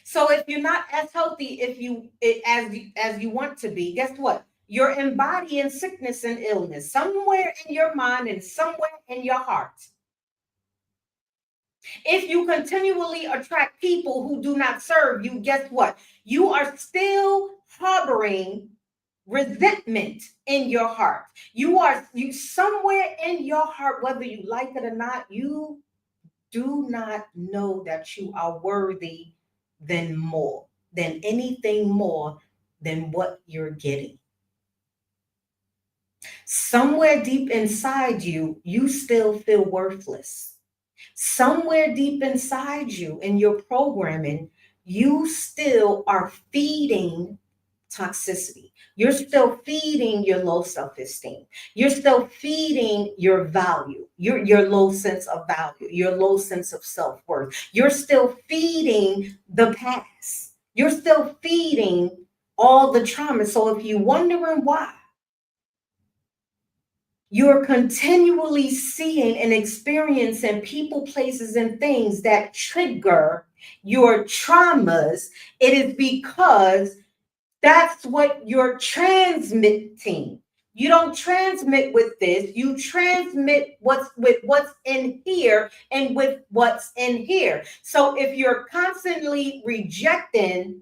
So if you're not as healthy as you want to be, guess what? You're embodying sickness and illness somewhere in your mind and somewhere in your heart. If you continually attract people who do not serve you, guess what? You are still harboring resentment in your heart. You somewhere in your heart, whether you like it or not, you do not know that you are worthy than anything more than what you're getting. Somewhere deep inside you, you still feel worthless. Somewhere deep inside you in your programming, you still are feeding toxicity. You're still feeding your low self-esteem. You're still feeding your value, your low sense of value, your low sense of self-worth. You're still feeding the past. You're still feeding all the trauma. So if you're wondering why, you're continually seeing and experiencing people, places, and things that trigger your traumas, it is because that's what you're transmitting. You don't transmit with this. You transmit what's in here and with what's in here. So if you're constantly rejecting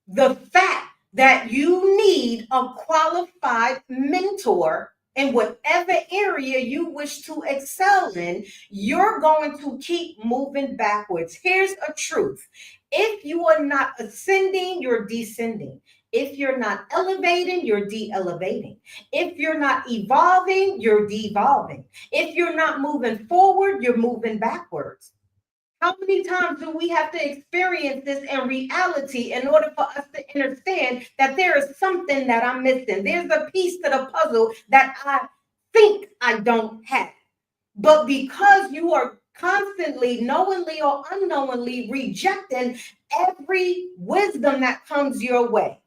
the fact that you need a qualified mentor in whatever area you wish to excel in, you're going to keep moving backwards. Here's a truth. If you are not ascending, you're descending. If you're not elevating, you're de-elevating. If you're not evolving, you're devolving. If you're not moving forward, you're moving backwards. How many times do we have to experience this in reality in order for us to understand that there is something that I'm missing? There's a piece to the puzzle that I think I don't have. But because you are constantly, knowingly or unknowingly, rejecting every wisdom that comes your way,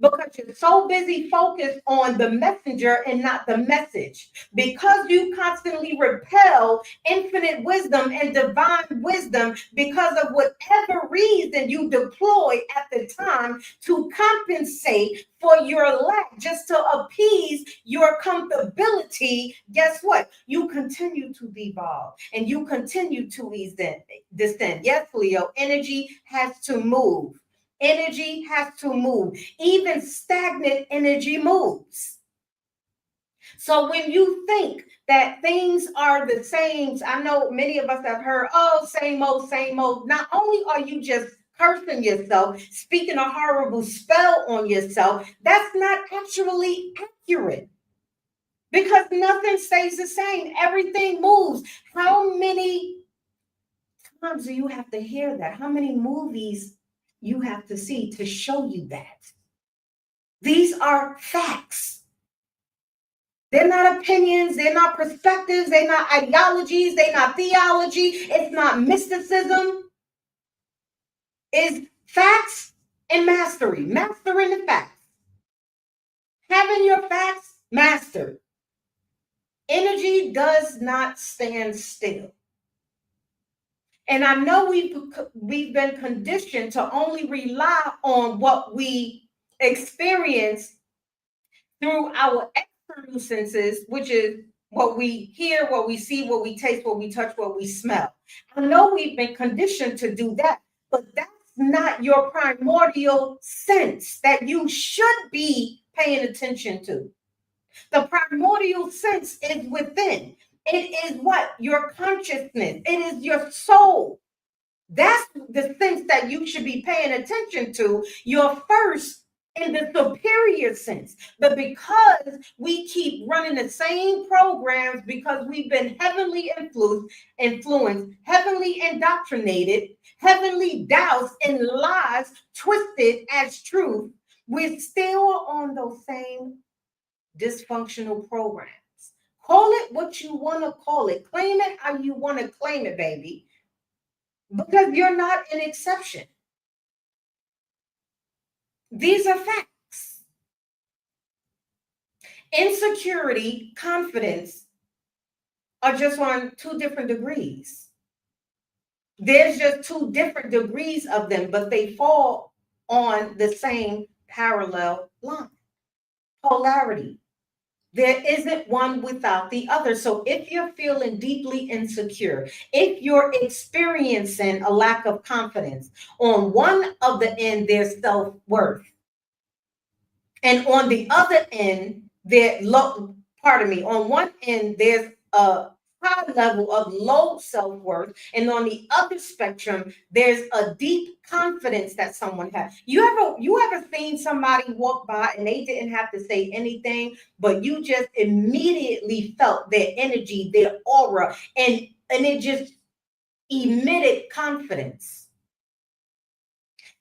because you're so busy focused on the messenger and not the message. Because you constantly repel infinite wisdom and divine wisdom because of whatever reason you deploy at the time to compensate for your lack, just to appease your comfortability, guess what? You continue to devolve and you continue to descend. Yes, Leo, energy has to move. Energy has to move. Even stagnant energy moves. So when you think that things are the same, I know many of us have heard, oh, same old, same old. Not only are you just cursing yourself, speaking a horrible spell on yourself, that's not actually accurate because nothing stays the same. Everything moves. How many times do you have to hear that? How many movies you have to see to show you that? These are facts. They're not opinions, they're not perspectives, they're not ideologies, they're not theology, it's not mysticism. It's facts and mastery, mastering the facts. Having your facts mastered. Energy does not stand still. And I know we've been conditioned to only rely on what we experience through our external senses, which is what we hear, what we see, what we taste, what we touch, what we smell. I know we've been conditioned to do that, but that's not your primordial sense that you should be paying attention to. The primordial sense is within. It is what? Your consciousness. It is your soul. That's the sense that you should be paying attention to. Your first in the superior sense. But because we keep running the same programs, because we've been heavenly influenced, heavenly indoctrinated, heavenly doused in lies, twisted as truth, we're still on those same dysfunctional programs. Call it what you want to call it. Claim it how you want to claim it, baby. Because you're not an exception. These are facts. Insecurity, confidence are just on two different degrees. There's just two different degrees of them, but they fall on the same parallel line. Polarity. There isn't one without the other. So if you're feeling deeply insecure, if you're experiencing a lack of confidence, on one of the end, there's self-worth. And on the other end, on one end, there's a high level of low self-worth. And on the other spectrum, there's a deep confidence that someone has. You ever seen somebody walk by and they didn't have to say anything, but you just immediately felt their energy, their aura, and it just emitted confidence.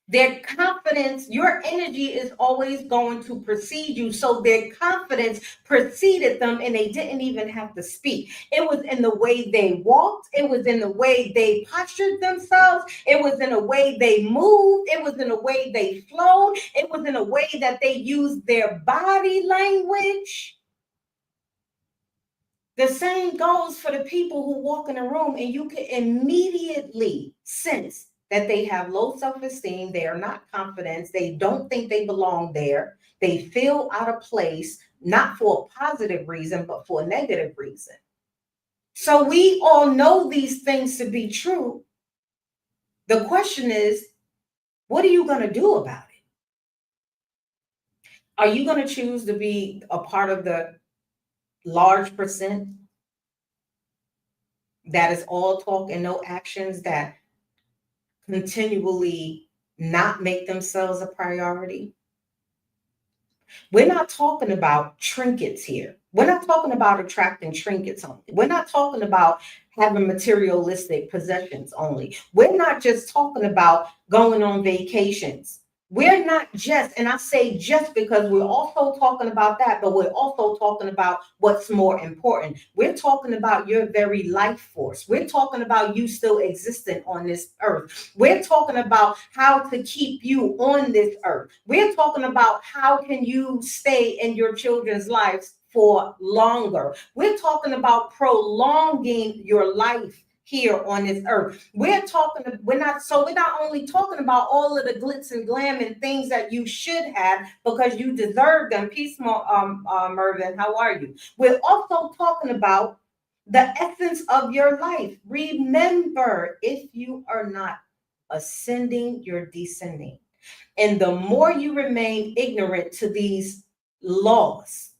Their confidence, your energy is always going to precede you. So their confidence preceded them and they didn't even have to speak. It was in the way they walked. It was in the way they postured themselves. It was in the way they moved. It was in the way they flowed. It was in a way that they used their body language. The same goes for the people who walk in a room and you can immediately sense that they have low self-esteem, they are not confident, they don't think they belong there, they feel out of place, not for a positive reason, but for a negative reason. So we all know these things to be true. The question is, what are you going to do about it? Are you going to choose to be a part of the large percent that is all talk and no actions, that continually not make themselves a priority? We're not talking about trinkets here. We're not talking about attracting trinkets only. We're not talking about having materialistic possessions only. We're not just talking about going on vacations. We're not just, and I say just because we're also talking about that, but we're also talking about what's more important. We're talking about your very life force. We're talking about you still existing on this earth. We're talking about how to keep you on this earth. We're talking about how can you stay in your children's lives for longer. We're talking about prolonging your life here on this earth. We're not only talking about all of the glitz and glam and things that you should have because you deserve them. Peace, Mervin, how are you? We're also talking about the essence of your life. Remember, if you are not ascending, you're descending. And the more you remain ignorant to these laws,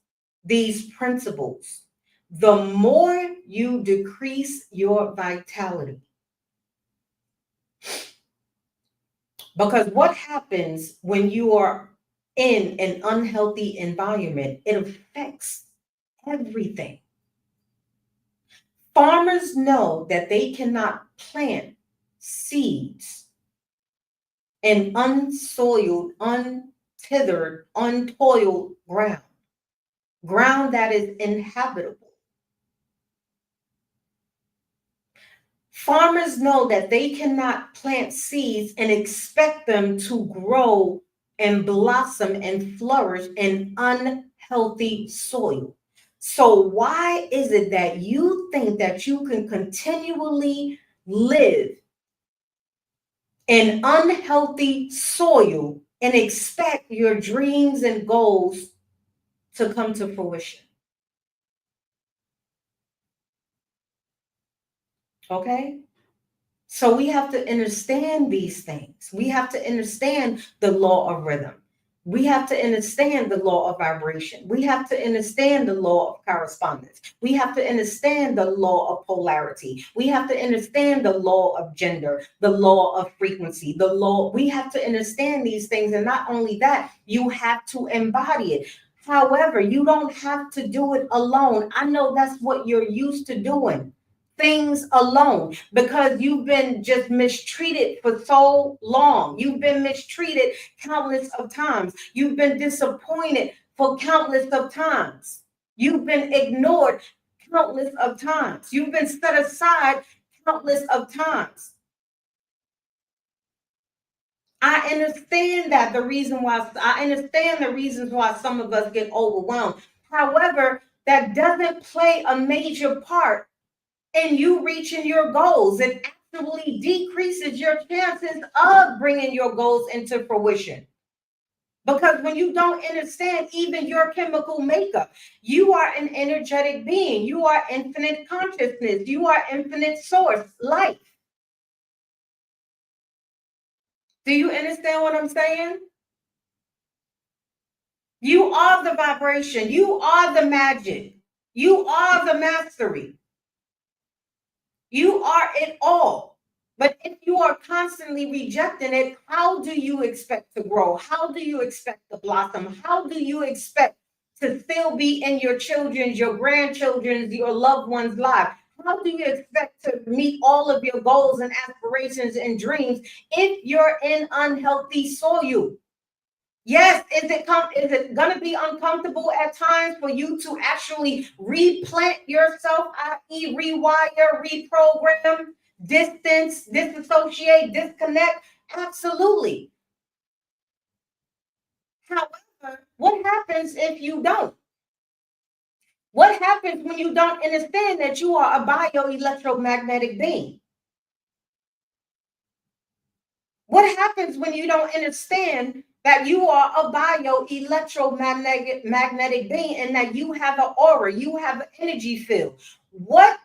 these principles, the more you decrease your vitality. Because what happens when you are in an unhealthy environment, it affects everything. Farmers know that they cannot plant seeds in unsoiled, untethered, untoiled ground that is inhabitable. Farmers know that they cannot plant seeds and expect them to grow and blossom and flourish in unhealthy soil. So why is it that you think that you can continually live in unhealthy soil and expect your dreams and goals to come to fruition? Okay? So we have to understand these things. We have to understand the law of rhythm. We have to understand the law of vibration. We have to understand the law of correspondence. We have to understand the law of polarity. We have to understand the law of gender, the law of frequency, the law. We have to understand these things. And not only that, you have to embody it. However, you don't have to do it alone. I know that's what you're used to doing, things alone, because you've been just mistreated for so long. You've been mistreated countless of times. You've been disappointed for countless of times. You've been ignored countless of times. You've been set aside countless of times. I understand that I understand the reasons why some of us get overwhelmed. However, that doesn't play a major part and you reaching your goals. It actually decreases your chances of bringing your goals into fruition. Because when you don't understand even your chemical makeup, you are an energetic being, you are infinite consciousness, you are infinite source, life. Do you understand what I'm saying? You are the vibration, you are the magic, you are the mastery. You are it all. But if you are constantly rejecting it, how do you expect to grow? How do you expect to blossom? How do you expect to still be in your children's, your grandchildren's, your loved ones' lives? How do you expect to meet all of your goals and aspirations and dreams if you're in unhealthy soil? Yes, is it gonna be uncomfortable at times for you to actually replant yourself, i.e., rewire, reprogram, distance, disassociate, disconnect? Absolutely. However, what happens if you don't? What happens when you don't understand that you are a bioelectromagnetic being? What happens when you don't understand that you are a bioelectromagnetic being and that you have an aura, you have an energy field? What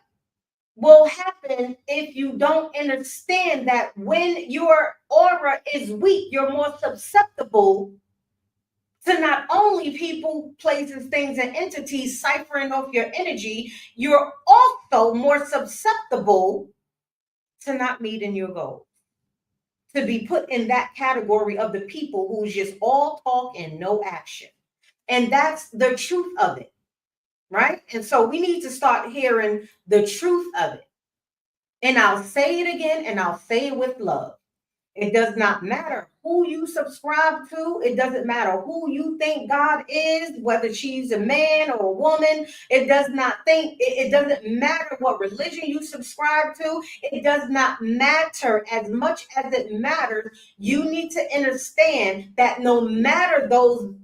will happen if you don't understand that when your aura is weak, you're more susceptible to not only people, places, things, and entities ciphering off your energy, you're also more susceptible to not meeting your goals, to be put in that category of the people who's just all talk and no action. And that's the truth of it, right? And so we need to start hearing the truth of it. And I'll say it again, and I'll say it with love. It does not matter who you subscribe to. It doesn't matter who you think God is, whether she's a man or a woman. It doesn't matter what religion you subscribe to. It does not matter as much as it matters. You need to understand that no matter those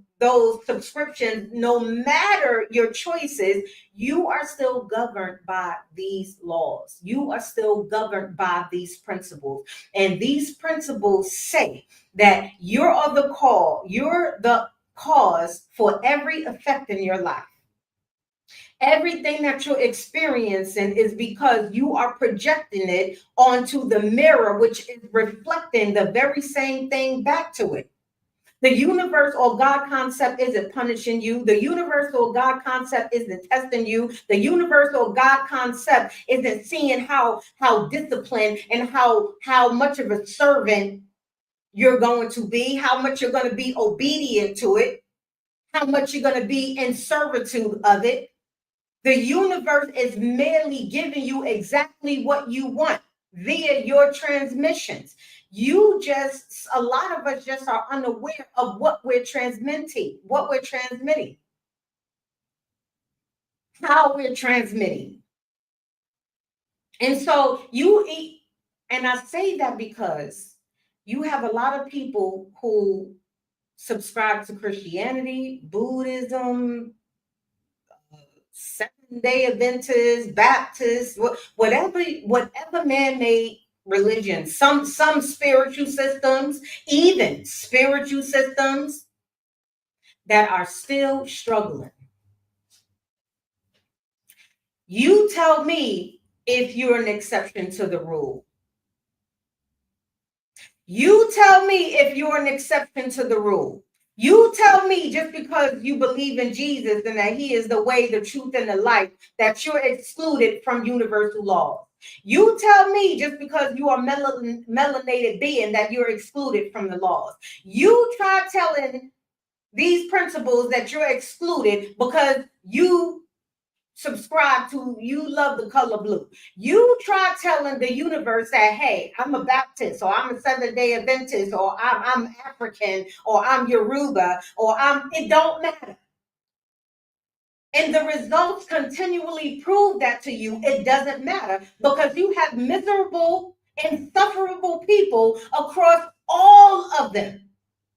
subscriptions, no matter your choices, you are still governed by these laws. You are still governed by these principles. And these principles say that you're the cause for every effect in your life. Everything that you're experiencing is because you are projecting it onto the mirror, which is reflecting the very same thing back to it. The universe or God concept isn't punishing you. The universal God concept isn't testing you. The universal God concept isn't seeing how disciplined and how much of a servant you're going to be, how much you're going to be obedient to it, how much you're going to be in servitude of it. The universe is merely giving you exactly what you want via your transmissions. A lot of us just are unaware of what we're transmitting, how we're transmitting. And so you eat, and I say that because you have a lot of people who subscribe to Christianity, Buddhism, Seventh-day Adventists, Baptists, whatever man-made religion, some spiritual systems, even spiritual systems that are still struggling. You tell me if you're an exception to the rule. You tell me if you're an exception to the rule. You tell me just because you believe in Jesus and that he is the way, the truth, and the life, that you're excluded from universal laws. You tell me just because you are melanated being that you're excluded from the laws. You try telling these principles that you're excluded because you love the color blue. You try telling the universe that, hey, I'm a Baptist, or I'm a Seventh-day Adventist, or I'm African, or I'm Yoruba, or it don't matter. And the results continually prove that to you. It doesn't matter because you have miserable, insufferable people across all of them.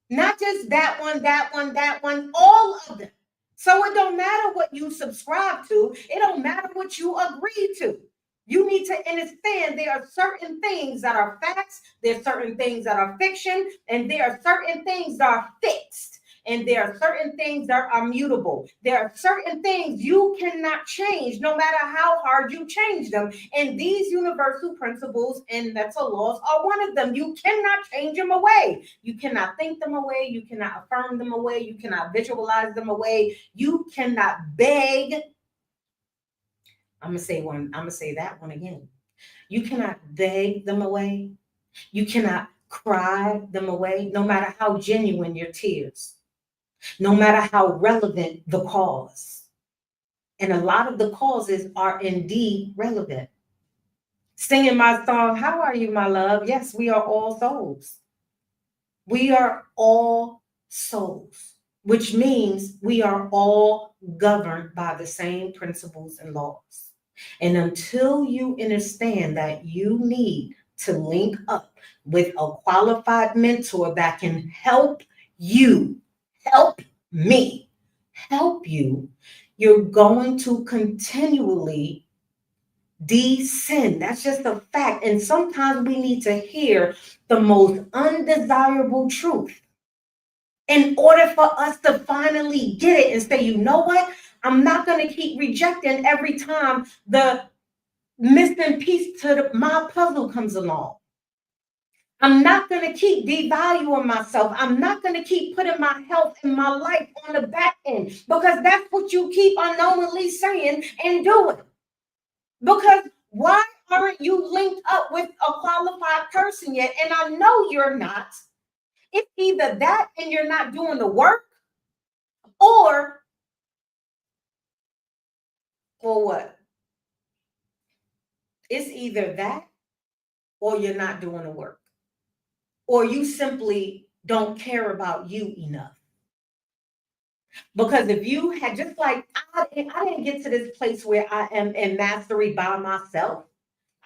Not just that one, all of them. So it don't matter what you subscribe to. It don't matter what you agree to. You need to understand there are certain things that are facts, there are certain things that are fiction, and there are certain things that are fixed. And there are certain things that are mutable. There are certain things you cannot change no matter how hard you change them. And these universal principles and mental laws are one of them. You cannot change them away. You cannot think them away. You cannot affirm them away. You cannot visualize them away. You cannot beg. I'm going to say that one again. You cannot beg them away. You cannot cry them away, no matter how genuine your tears. No matter how relevant the cause. And a lot of the causes are indeed relevant. Singing my song, How Are You, My Love? Yes, we are all souls. We are all souls, which means we are all governed by the same principles and laws. And until you understand that you need to link up with a qualified mentor that can help you, help me, help you, you're going to continually descend. That's just a fact. And sometimes we need to hear the most undesirable truth in order for us to finally get it and say, you know what? I'm not going to keep rejecting every time the missing piece to my puzzle comes along. I'm not going to keep devaluing myself. I'm not going to keep putting my health and my life on the back end because that's what you keep unknowingly saying and doing. Because why aren't you linked up with a qualified person yet? And I know you're not. It's either that and you're not doing the work, or what? It's either that or you're not doing the work. Or you simply don't care about you enough. Because if you had, just like I didn't get to this place where I am in mastery by myself.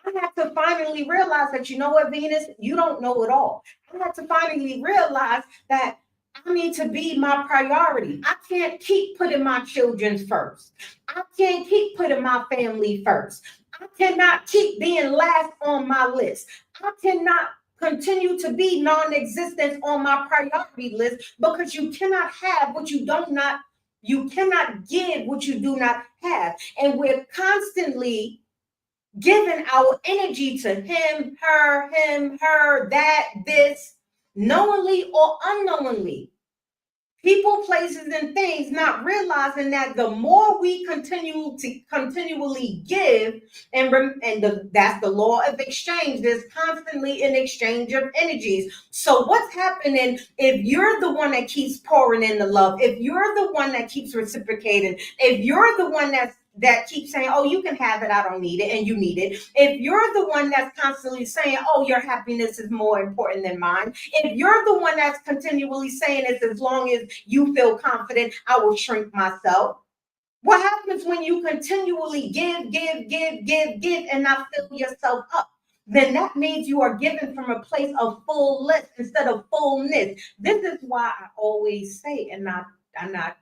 I had to finally realize that, you know what, Venus, you don't know it all. I had to finally realize that I need to be my priority. I can't keep putting my children first. I can't keep putting my family first. I cannot keep being last on my list. I cannot continue to be non-existent on my priority list because you cannot have what you do not You cannot give what you do not have. And we're constantly giving our energy to him, her, that, this, knowingly or unknowingly. People, places, and things, not realizing that the more we continually give, that's the law of exchange. There's constantly an exchange of energies. So what's happening if you're the one that keeps pouring in the love, if you're the one that keeps reciprocating, if you're the one that keeps saying, oh, you can have it, I don't need it, and you need it. If you're the one that's constantly saying, oh, your happiness is more important than mine. If you're the one that's continually saying this, as long as you feel confident, I will shrink myself. What happens when you continually give, and not fill yourself up? Then that means you are giving from a place of fullness instead of fullness. This is why I always say, and I'm not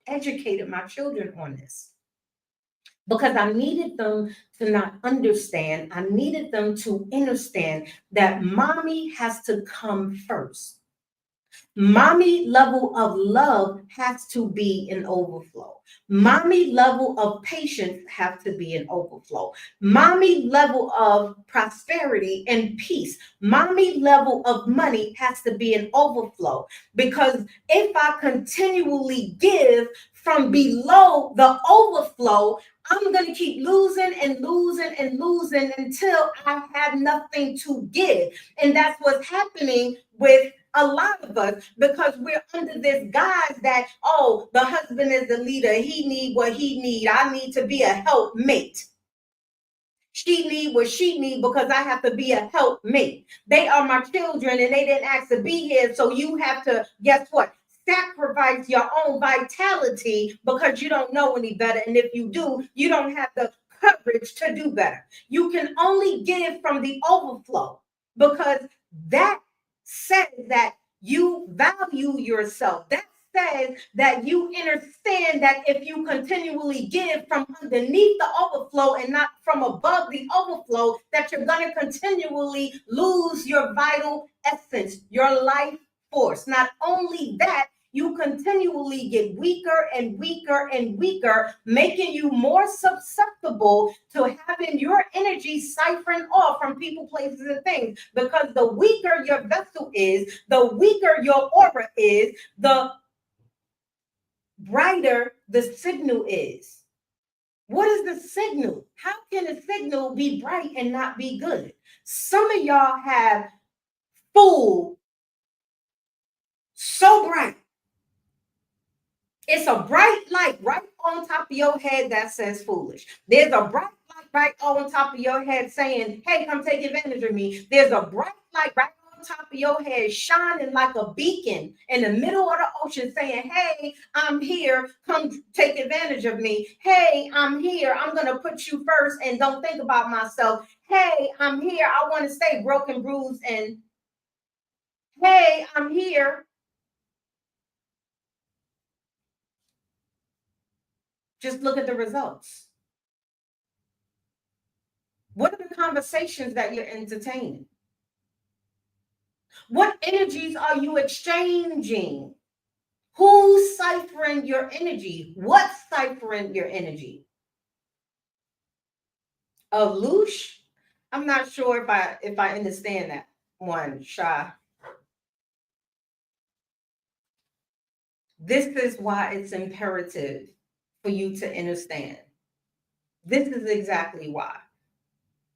educated my children on this, because I needed them to not understand. I needed them to understand that mommy has to come first. Mommy level of love has to be an overflow. Mommy level of patience has to be an overflow. Mommy level of prosperity and peace. Mommy level of money has to be an overflow. Because if I continually give from below the overflow, I'm going to keep losing and losing and losing until I have nothing to give. And that's what's happening with a lot of us, because we're under this guise that, oh, the husband is the leader. He need what he need. I need to be a helpmate. She need what she need because I have to be a helpmate. They are my children and they didn't ask to be here. So you have to, guess what? Sacrifice your own vitality because you don't know any better. And if you do, you don't have the courage to do better. You can only give from the overflow, because that says that you value yourself. That says that you understand that if you continually give from underneath the overflow and not from above the overflow, that you're going to continually lose your vital essence, your life force. Not only that, you continually get weaker and weaker and weaker, making you more susceptible to having your energy siphoned off from people, places, and things. Because the weaker your vessel is, the weaker your aura is, the brighter the signal is. What is the signal? How can a signal be bright and not be good? Some of y'all have fooled so bright. It's a bright light right on top of your head that says foolish. There's a bright light right on top of your head saying, hey, come take advantage of me. There's a bright light right on top of your head shining like a beacon in the middle of the ocean saying, hey, I'm here. Come take advantage of me. Hey, I'm here. I'm going to put you first and don't think about myself. Hey, I'm here. I want to stay broken, bruised, and hey, I'm here. Just look at the results. What are the conversations that you're entertaining? What energies are you exchanging? Who's ciphering your energy? What's ciphering your energy? A loosh? I'm not sure if I understand that one, Sha. This is why it's imperative for you to understand. This is exactly why.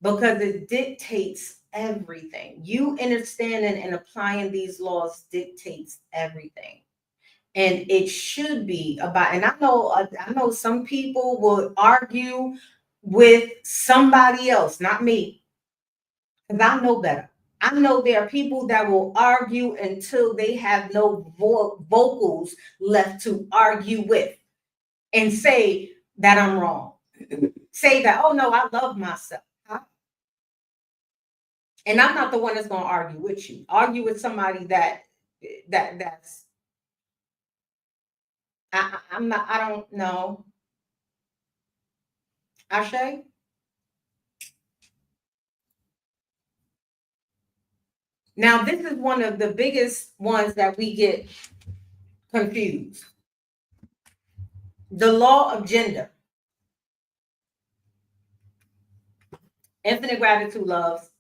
Because it dictates everything. You understanding and applying these laws dictates everything. And it should be about, and I know some people will argue with somebody else, not me, because I know better. I know there are people that will argue until they have no vocals left to argue with and say that I'm wrong. Say that, oh no, I love myself. And I'm not the one that's going to argue with you. Argue with somebody that's I'm not. I don't know. Ashe. Now this is one of the biggest ones that we get confused. The law of gender. Infinite gratitude, loves.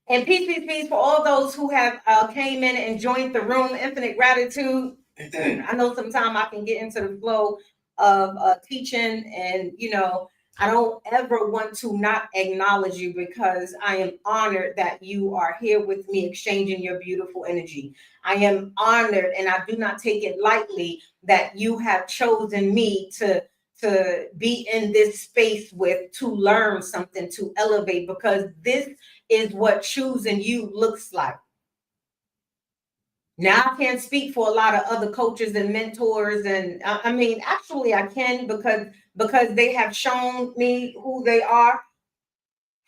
And peace, peace, peace for all those who have came in and joined the room. Infinite gratitude. I know sometimes I can get into the flow of teaching, and I don't ever want to not acknowledge you because I am honored that you are here with me, exchanging your beautiful energy. I am honored, and I do not take it lightly that you have chosen me to be in this space with, to learn something, to elevate, because this is what choosing you looks like. Now, I can't speak for a lot of other coaches and mentors, and I mean, actually, I can, because they have shown me who they are.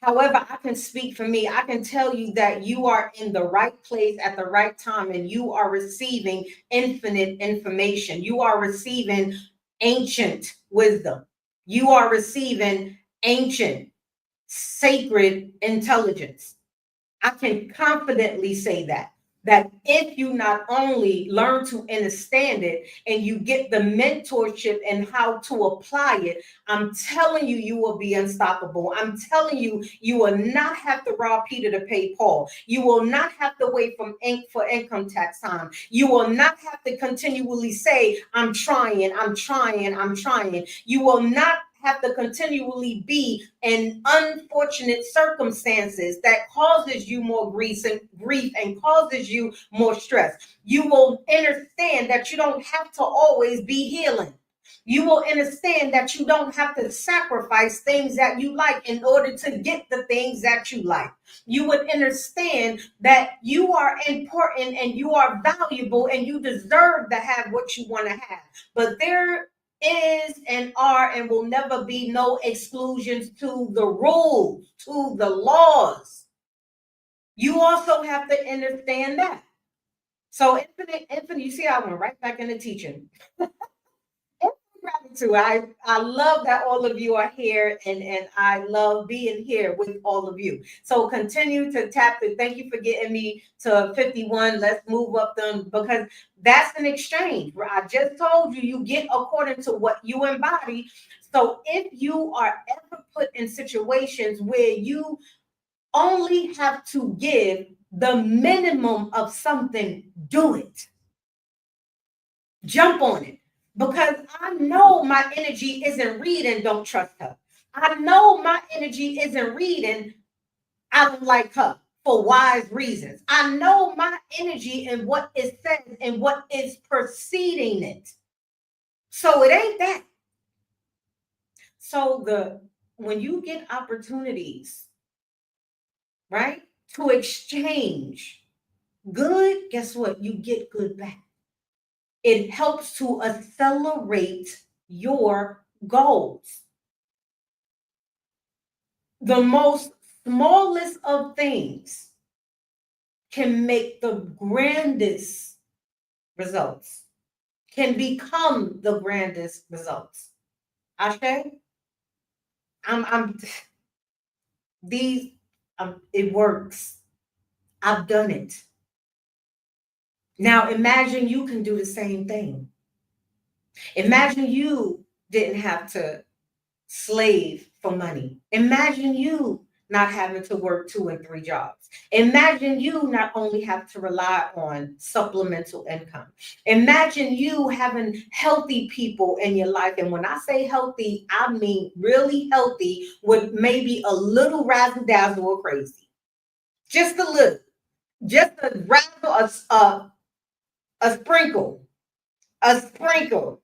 However, I can speak for me. I can tell you that you are in the right place at the right time, and you are receiving infinite information. You are receiving ancient wisdom. You are receiving ancient, sacred intelligence. I can confidently say that if you not only learn to understand it and you get the mentorship and how to apply it, I'm telling you, you will be unstoppable. I'm telling you, you will not have to rob Peter to pay Paul. You will not have to wait for income tax time. You will not have to continually say, I'm trying, I'm trying, I'm trying. You will not have to continually be in unfortunate circumstances that causes you more grief and causes you more stress. You will understand that you don't have to always be healing. You will understand that you don't have to sacrifice things that you like in order to get the things that you like. You would understand that you are important and you are valuable and you deserve to have what you want to have. But there is and are and will never be no exclusions to the rules, to the laws. You also have to understand that. So infinite, you see, I went right back into teaching. Gratitude. I love that all of you are here, and I love being here with all of you. So continue to tap it. Thank you for getting me to 51. Let's move up them, because that's an exchange. I just told you, you get according to what you embody. So if you are ever put in situations where you only have to give the minimum of something, do it. Jump on it, because I know my energy isn't reading, don't trust her. I know my energy isn't reading, I don't like her, for wise reasons. I know my energy and what it says and what is preceding it. So it ain't that. So when you get opportunities, right, to exchange good, guess what? You get good back. It helps to accelerate your goals. The most smallest of things can make the grandest results, can become the grandest results. Ashe, I'm these it works. I've done it. Now imagine you can do the same thing. Imagine you didn't have to slave for money. Imagine you not having to work 2 and 3 jobs. Imagine you not only have to rely on supplemental income. Imagine you having healthy people in your life. And when I say healthy, I mean really healthy, with maybe a little razzle dazzle or crazy. Just a little. Just a razzle, a sprinkle. A sprinkle.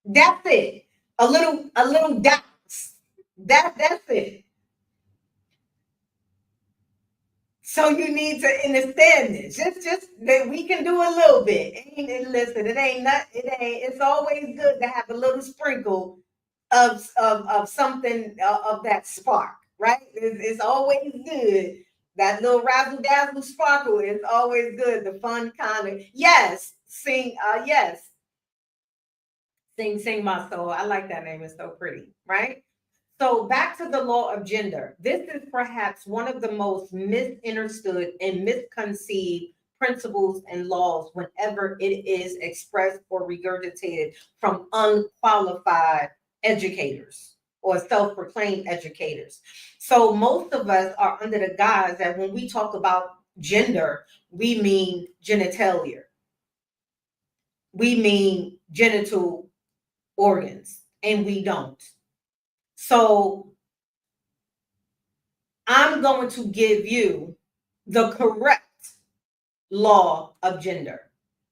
That's it. A little dots. That's it. So you need to understand this. Just that we can do a little bit. Listen, it ain't not. It ain't. It's always good to have a little sprinkle of something of that spark, right? It's always good. That little razzle dazzle sparkle is always good. The fun kind of, yes. Sing. Yes. Sing my soul. I like that name. It's so pretty, right? So back to the law of gender. This is perhaps one of the most misunderstood and misconceived principles and laws whenever it is expressed or regurgitated from unqualified educators or self-proclaimed educators. So most of us are under the guise that when we talk about gender, we mean genitalia. We mean genital organs, and we don't. So I'm going to give you the correct law of gender.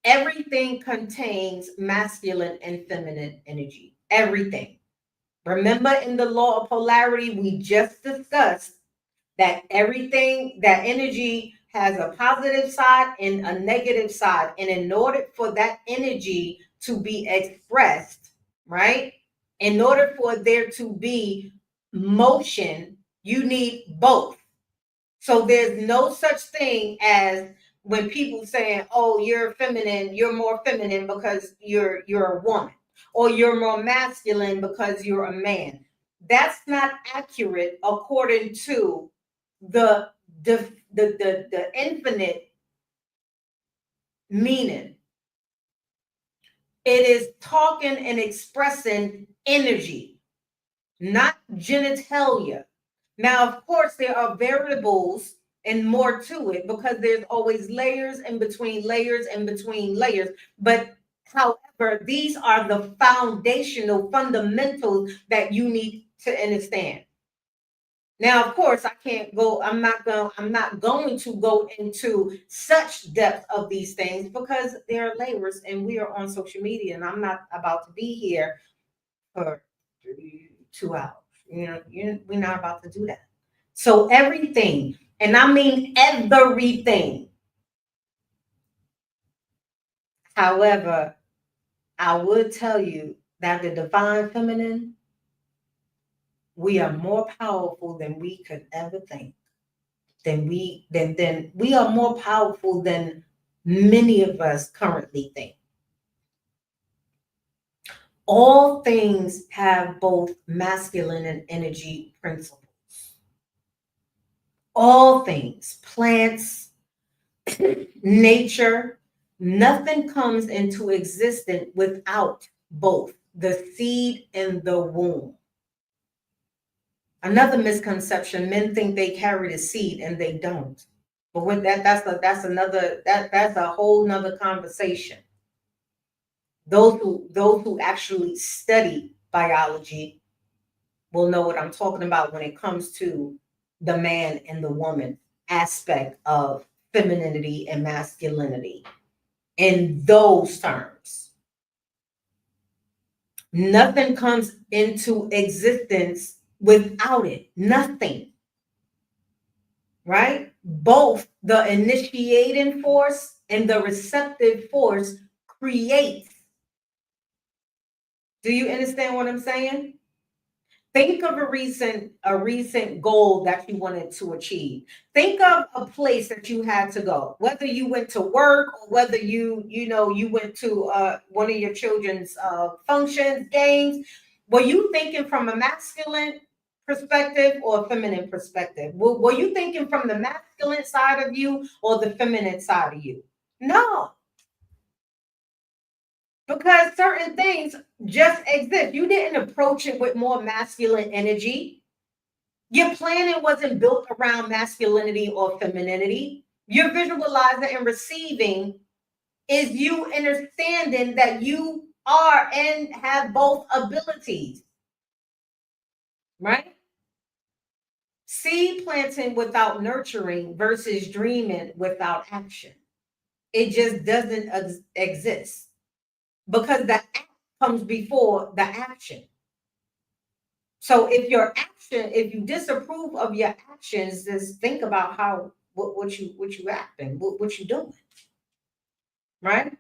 Everything contains masculine and feminine energy. Everything. Remember, in the law of polarity, we just discussed that everything, that energy has a positive side and a negative side. And in order for that energy to be expressed, right? In order for there to be motion, you need both. So there's no such thing as when people saying, "Oh, you're feminine, you're more feminine because you're a woman, or you're more masculine because you're a man." That's not accurate according to the the infinite meaning. It is talking and expressing energy, not genitalia. Now, of course, there are variables and more to it because there's always layers in between layers and between layers. But however, these are the foundational fundamentals that you need to understand. Now, of course, I can't go, I'm not going to go into such depth of these things because there are layers and we are on social media and I'm not about to be here for 2 hours. We're not about to do that. So everything, and I mean everything. However, I would tell you that the divine feminine, we are more powerful than we could ever think. We are more powerful than many of us currently think. All things have both masculine and energy principles. All things, plants, nature, nothing comes into existence without both the seed and the womb. Another misconception, men think they carry the seed and they don't. But with that's a whole nother conversation. Those who actually study biology will know what I'm talking about when it comes to the man and the woman aspect of femininity and masculinity in those terms. Nothing comes into existence without it. Nothing. Right? Both the initiating force and the receptive force creates. Do you understand what I'm saying? Think of a recent goal that you wanted to achieve. Think of a place that you had to go, whether you went to work or whether you went to one of your children's functions, games. Were you thinking from a masculine perspective or a feminine perspective? Were you thinking from the masculine side of you or the feminine side of you? No, because certain things just exist. You didn't approach it with more masculine energy. Your planning wasn't built around masculinity or femininity. Your visualizing and receiving is you understanding that you are and have both abilities, right? Seed planting without nurturing versus dreaming without action. It just doesn't exist because the act comes before the action. So if you disapprove of your actions, just think about how what you acting, what you doing, right?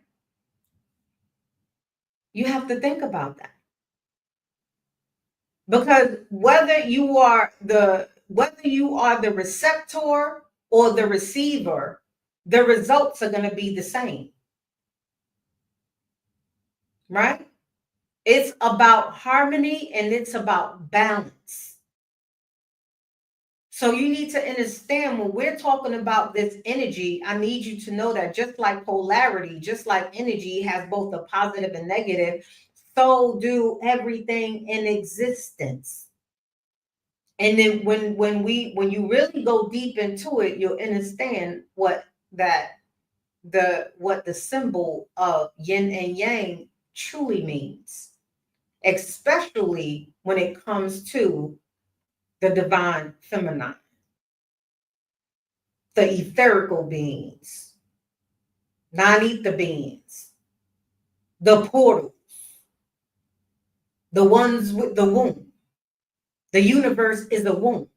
You have to think about that. Because whether you are the receptor or the receiver, the results are going to be the same, right? It's about harmony and it's about balance. So you need to understand when we're talking about this energy, I need you to know that just like polarity, just like energy has both a positive and negative, so do everything in existence. And then when you really go deep into it, you'll understand what the symbol of yin and yang truly means, especially when it comes to the divine feminine, the etherical beings, non-ether beings, the portals, the ones with the womb. The universe is a womb.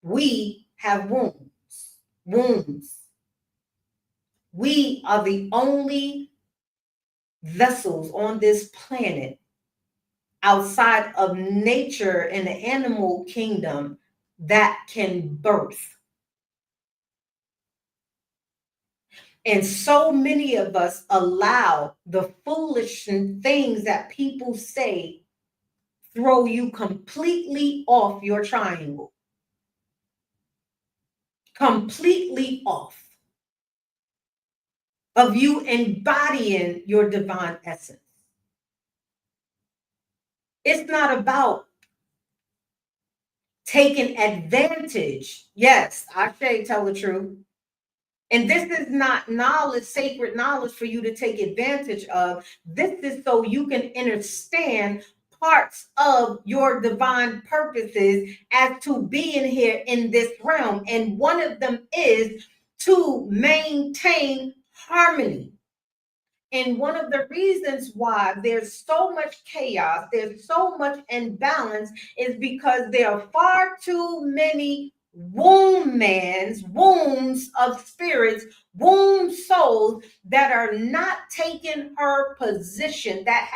We have wombs. Wombs. We are the only vessels on this planet outside of nature and the animal kingdom that can birth. And so many of us allow the foolish things that people say throw you completely off your triangle. Completely off of you embodying your divine essence. It's not about taking advantage. Yes, I say tell the truth. And this is not knowledge, sacred knowledge for you to take advantage of. This is so you can understand parts of your divine purposes as to being here in this realm. And one of them is to maintain harmony. And one of the reasons why there's so much chaos, there's so much imbalance, is because there are far too many wombs of spirits, womb souls that are not taking her position, that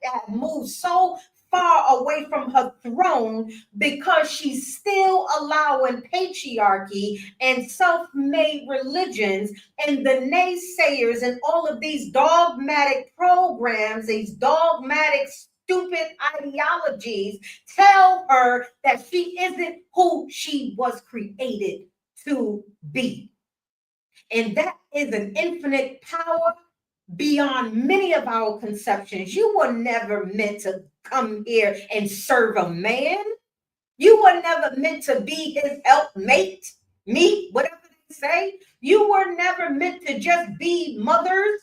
have moved so far away from her throne because she's still allowing patriarchy and self-made religions and the naysayers and all of these dogmatic programs, these dogmatic stupid ideologies tell her that she isn't who she was created to be. And that is an infinite power beyond many of our conceptions. You were never meant to come here and serve a man. You were never meant to be his helpmate, whatever they say. You were never meant to just be mothers.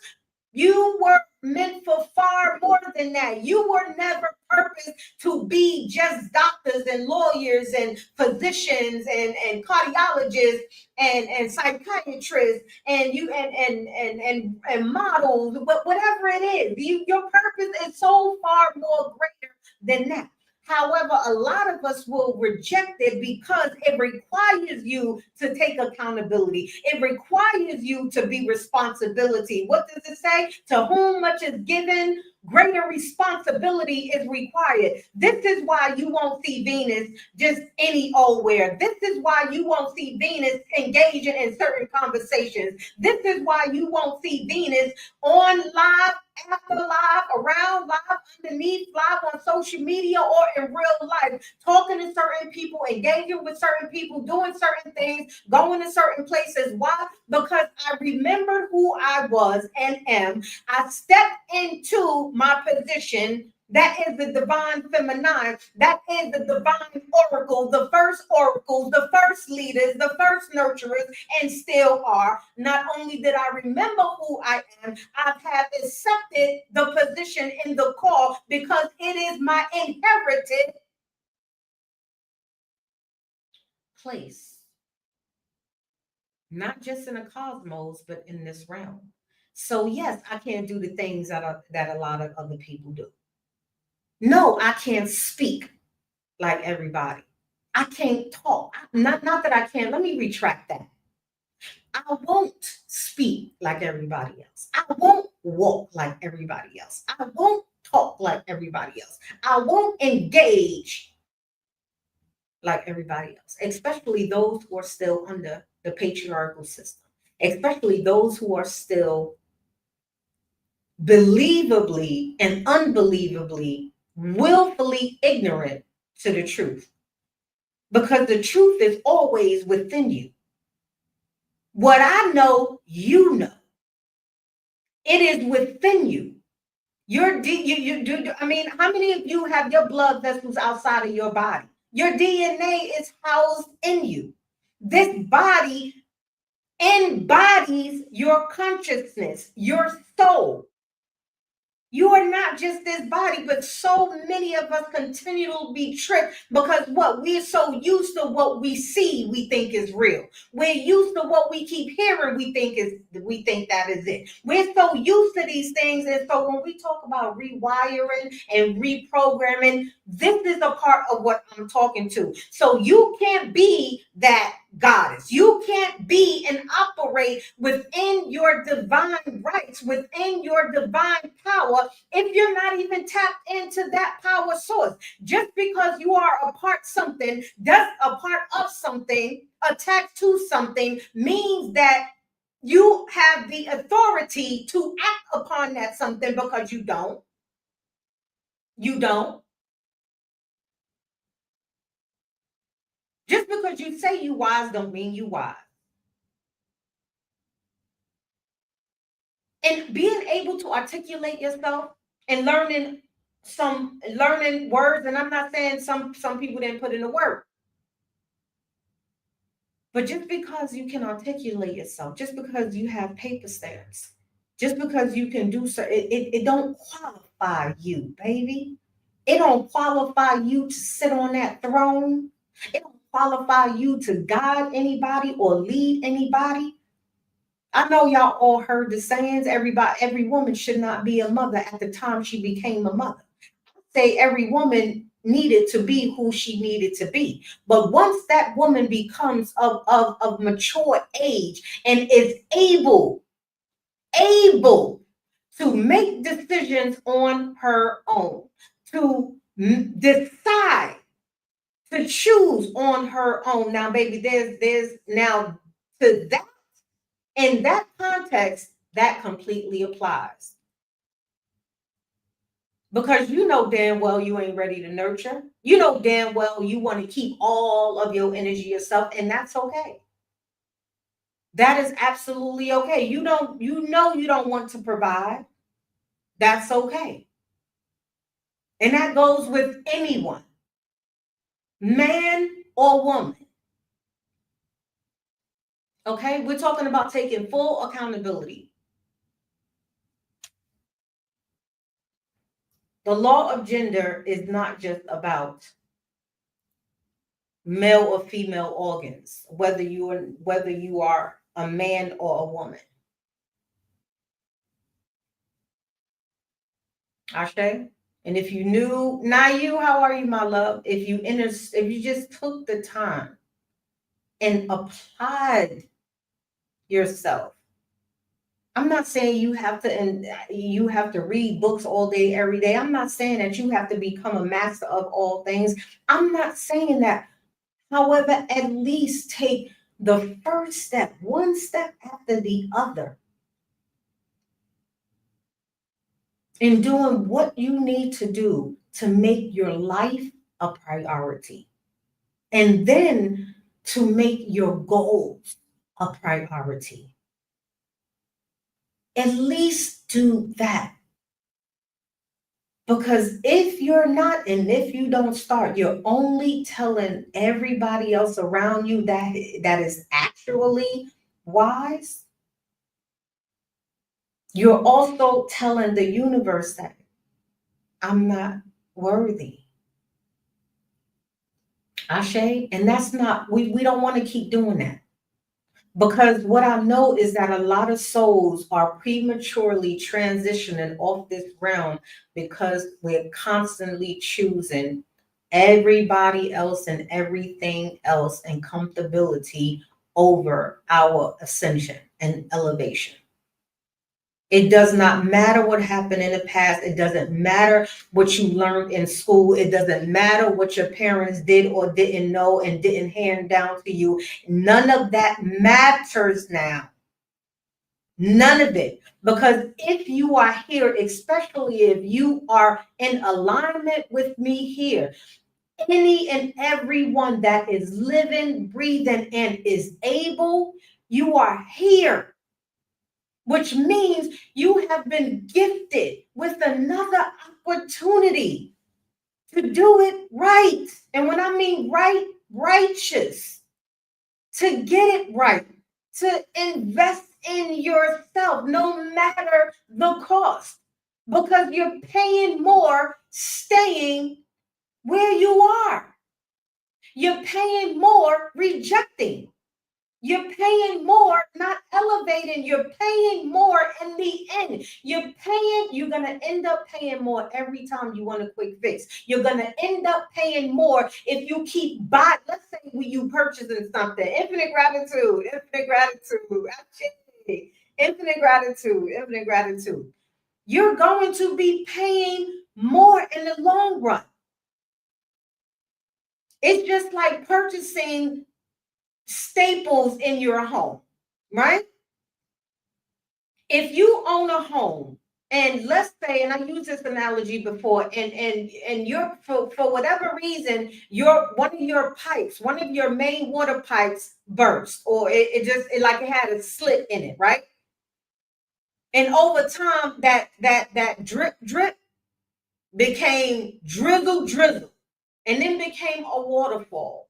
You were meant for far more than that. You were never purposed to be just doctors and lawyers and physicians and cardiologists and psychiatrists and you and models, but whatever it is, your purpose is so far more greater than that. However, a lot of us will reject it because it requires you to take accountability. It requires you to be responsibility. What does it say? To whom much is given, greater responsibility is required. This is why you won't see Venus just any old where. This is why you won't see Venus engaging in certain conversations. This is why you won't see Venus on live, after live, around live, underneath live on social media or in real life, talking to certain people, engaging with certain people, doing certain things, going to certain places. Why? Because I remembered who I was and am. I stepped into my position. That is the divine feminine. That is the divine oracle, the first oracles, the first leaders, the first nurturers, and still are. Not only did I remember who I am, I have accepted the position in the call because it is my inherited place. Not just in the cosmos, but in this realm. So yes, I can't do the things that a lot of other people do. No, I can't speak like everybody. I can't talk. Not that I can't. Let me retract that. I won't speak like everybody else. I won't walk like everybody else. I won't talk like everybody else. I won't engage like everybody else, especially those who are still under the patriarchal system, especially those who are still believably and unbelievably willfully ignorant to the truth. because the truth is always within you. What I know, you know. It is within you. You do. I mean, how many of you have your blood vessels outside of your body? Your DNA is housed in you. This body embodies your consciousness, your soul. You are not just this body, but so many of us continue to be tricked because what we're so used to what we see, we think is real. We're used to what we keep hearing, we think that is it. We're so used to these things, and so when we talk about rewiring and reprogramming, this is a part of what I'm talking to. So you can't be that goddess. You can't be and operate within your divine rights, within your divine power, if you're not even tapped into that power source. Just because you are a part something, that's a part of something, attached to something, means that you have the authority to act upon that something, because you don't. You don't. Just because you say you wise don't mean you wise. And being able to articulate yourself and learning words, and I'm not saying some people didn't put in the work, but just because you can articulate yourself, just because you have paper stamps, just because you can do so, it don't qualify you, baby. It don't qualify you to sit on that throne. It don't qualify you to guide anybody or lead anybody. I know y'all all heard the sayings, every woman should not be a mother at the time she became a mother. Say every woman needed to be who she needed to be. But once that woman becomes of mature age and is able to make decisions on her own, to decide, to choose on her own. Now, baby, there's now to that, in that context, that completely applies. Because you know damn well you ain't ready to nurture. You know damn well you want to keep all of your energy yourself, and that's okay. That is absolutely okay. You know you don't want to provide. That's okay. And that goes with anyone, man or woman. Okay? We're talking about taking full accountability. The law of gender is not just about male or female organs, whether you are a man or a woman. Ashe. And if you knew, Nayu, how are you, my love? If you just took the time and applied yourself. I'm not saying you have to read books all day, every day. I'm not saying that you have to become a master of all things. I'm not saying that. However, at least take the first step, one step after the other, in doing what you need to do to make your life a priority. And then to make your goals a priority. At least do that. Because if you're not, and if you don't start, you're only telling everybody else around you that is actually wise. You're also telling the universe that I'm not worthy. Ashe, and that's not, we don't want to keep doing that. Because what I know is that a lot of souls are prematurely transitioning off this realm because we're constantly choosing everybody else and everything else and comfortability over our ascension and elevation. It does not matter what happened in the past. It doesn't matter what you learned in school. It doesn't matter what your parents did or didn't know and didn't hand down to you. None of that matters now. None of it. Because if you are here, especially if you are in alignment with me here, any and everyone that is living, breathing, and is able, you are here, which means you have been gifted with another opportunity to do it right. And when I mean right, righteous, to get it right, to invest in yourself, no matter the cost, because you're paying more staying where you are. You're paying more rejecting. You're paying more, not elevating. You're paying more in the end. You're going to end up paying more every time you want a quick fix. You're going to end up paying more if you keep buying. Let's say when you purchasing something, infinite gratitude, actually, infinite gratitude, infinite gratitude. You're going to be paying more in the long run. It's just like purchasing staples in your home, right? If you own a home, and let's say, and I used this analogy before, and you're for whatever reason, one of your pipes, one of your main water pipes burst, or it like it had a slit in it, right? And over time, that drip became drizzle, and then became a waterfall.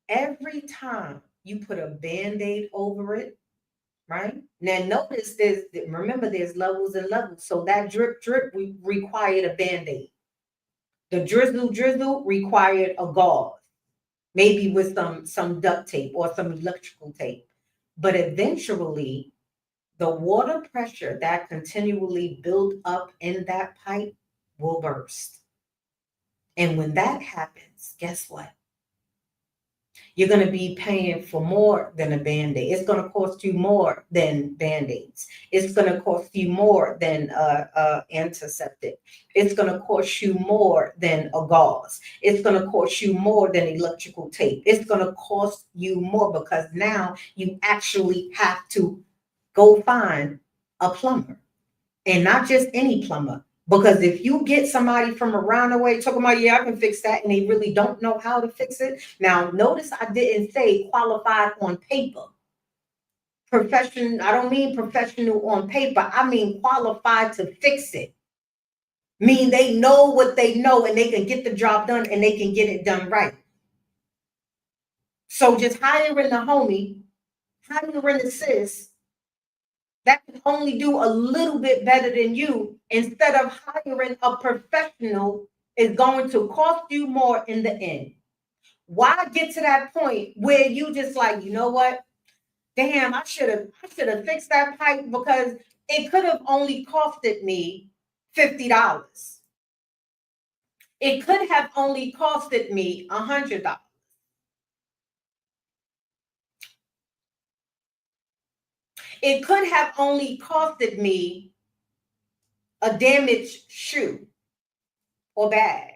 Every time you put a Band-Aid over it, right? Now notice remember there's levels and levels. So that drip required a Band-Aid. The drizzle required a gauze, maybe with some duct tape or some electrical tape. But eventually, the water pressure that continually built up in that pipe will burst. And when that happens, guess what? You're going to be paying for more than a Band-Aid. It's going to cost you more than Band-Aids. It's going to cost you more than antiseptic. It's going to cost you more than a gauze. It's going to cost you more than electrical tape. It's going to cost you more because now you actually have to go find a plumber, and not just any plumber. Because if you get somebody from around the way talking about, yeah, I can fix that, and they really don't know how to fix it. Now, notice I didn't say qualified on paper. I don't mean professional on paper. I mean qualified to fix it. Mean they know what they know and they can get the job done and they can get it done right. So just hiring a homie, hiring a sis, that can only do a little bit better than you instead of hiring a professional is going to cost you more in the end. Why get to that point where you just like, you know what? Damn, I should have fixed that pipe because it could have only costed me $50. It could have only costed me $100. It could have only costed me a damaged shoe or bag.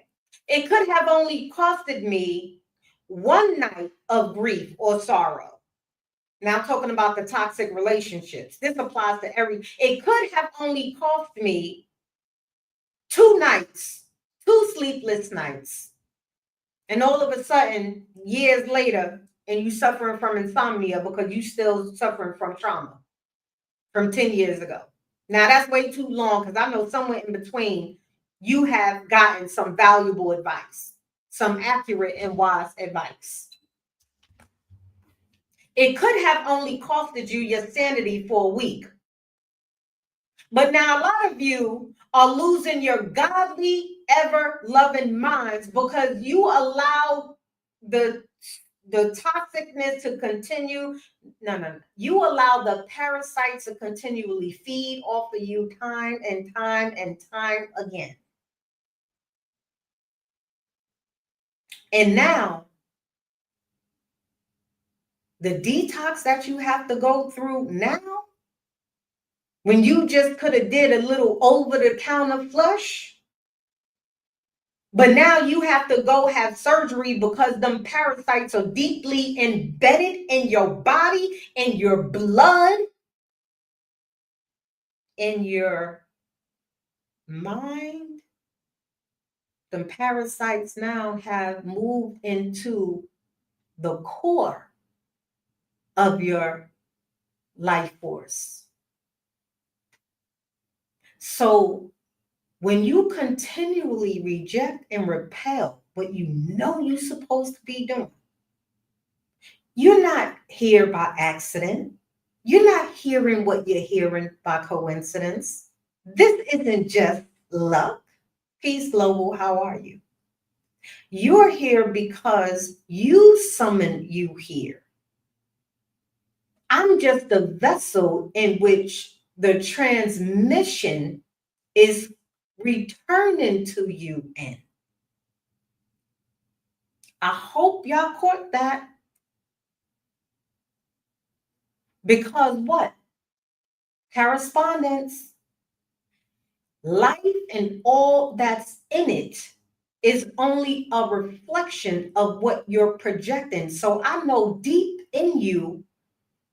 It could have only costed me one night of grief or sorrow. Now I'm talking about the toxic relationships. This applies to it could have only cost me 2 nights, 2 sleepless nights. And all of a sudden, years later, and you suffering from insomnia because you still suffering from trauma from 10 years ago. Now that's way too long because I know somewhere in between you have gotten some valuable advice, some accurate and wise advice. It could have only costed you your sanity for a week. But now a lot of you are losing your godly, ever-loving minds because you allow the toxicness to continue. No. You allow the parasites to continually feed off of you time and time and time again. And now, the detox that you have to go through now, when you just could have did a little over-the-counter flush, but now you have to go have surgery because them parasites are deeply embedded in your body, in your blood, in your mind. the parasites now have moved into the core of your life force. So when you continually reject and repel what you know you're supposed to be doing, you're not here by accident. You're not hearing what you're hearing by coincidence. This isn't just luck. Peace, Global, how are you? You're here because you summoned you here. I'm just the vessel in which the transmission is returning to you in. I hope y'all caught that. Because what? Correspondence, life, and all that's in it is only a reflection of what you're projecting. So I know deep in you,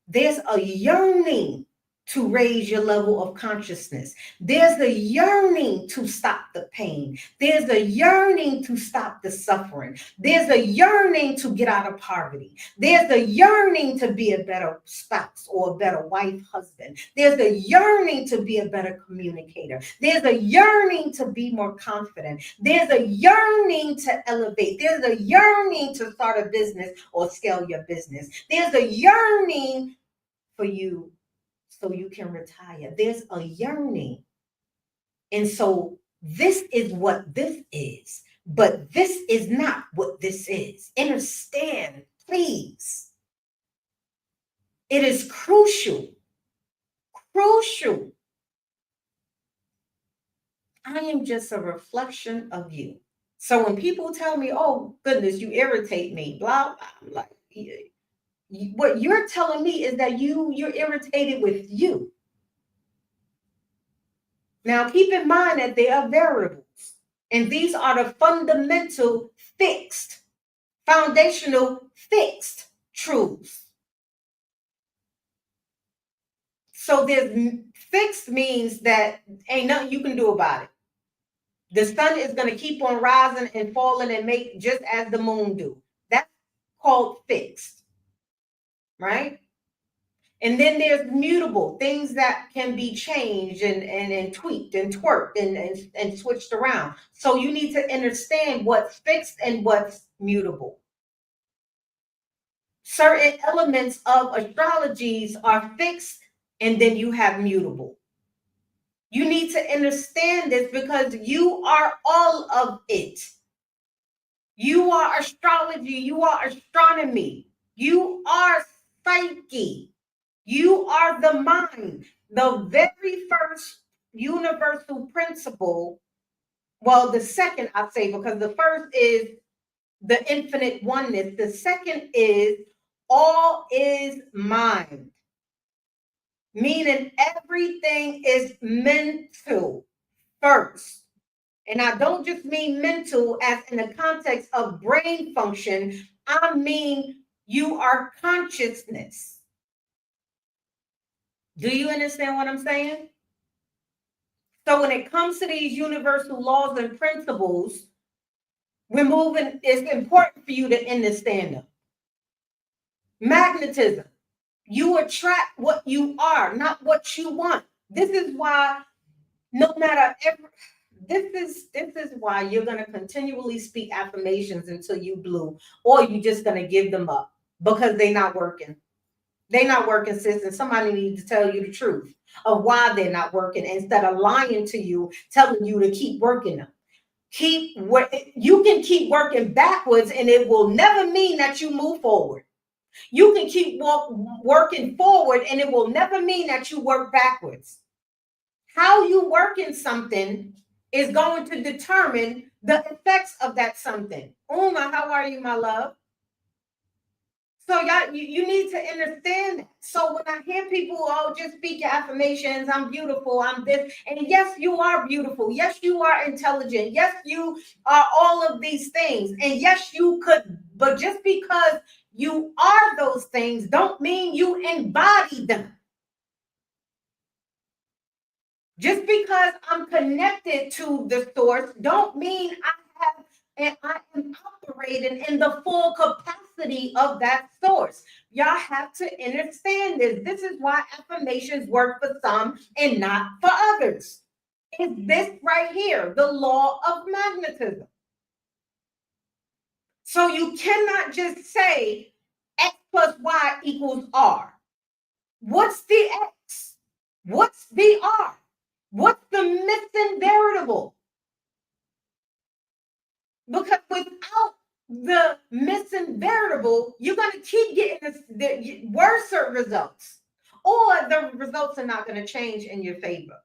there's a yearning to raise your level of consciousness. There's a yearning to stop the pain. There's a yearning to stop the suffering. There's a yearning to get out of poverty. There's a yearning to be a better spouse or a better wife, husband. There's a yearning to be a better communicator. There's a yearning to be more confident. There's a yearning to elevate. There's a yearning to start a business or scale your business. There's a yearning for you so you can retire. There's a yearning. And so this is what this is, but this is not what this is. Understand, please. It is crucial. Crucial. I am just a reflection of you. So when people tell me, oh, goodness, you irritate me, blah, blah, I'm like, what you're telling me is that you're irritated with you. Now, keep in mind that they are variables, and these are the fundamental, fixed, foundational, fixed truths. So there's fixed means that ain't nothing you can do about it. The sun is going to keep on rising and falling and make just as the moon do. That's called fixed, right? And then there's mutable, things that can be changed and tweaked and twerked and switched around. So you need to understand what's fixed and what's mutable. Certain elements of astrologies are fixed, and then you have mutable. You need to understand this because you are all of it. You are astrology, you are astronomy, you are psyche. You are the mind. The very first universal principle, well, the second I'd say, because the first is the infinite oneness. The second is all is mind, meaning everything is mental first. And I don't just mean mental as in the context of brain function. I mean you are consciousness. Do you understand what I'm saying? So when it comes to these universal laws and principles, it's important for you to understand them. Magnetism. You attract what you are, not what you want. This is why no matter this is why you're going to continually speak affirmations until you blue, or you're just going to give them up because they're not working. They're not working, sis, and somebody needs to tell you the truth of why they're not working instead of lying to you, telling you to keep working them. You can keep working backwards, and it will never mean that you move forward. You can keep working forward, and it will never mean that you work backwards. How you work in something is going to determine the effects of that something. Uma, how are you, my love? So y'all, you need to understand that. So when I hear people, oh, just speak your affirmations, I'm beautiful, I'm this, and yes, you are beautiful. Yes, you are intelligent. Yes, you are all of these things. And yes, you could, but just because you are those things don't mean you embody them. Just because I'm connected to the source don't mean I have and I am operating in the full capacity of that source. Y'all have to understand this. This is why affirmations work for some and not for others. It's this right here, the law of magnetism. So you cannot just say X plus Y equals R. What's the X? What's the R? What's the missing variable? Because without the missing variable, you're going to keep getting the worse results, or the results are not going to change in your favor.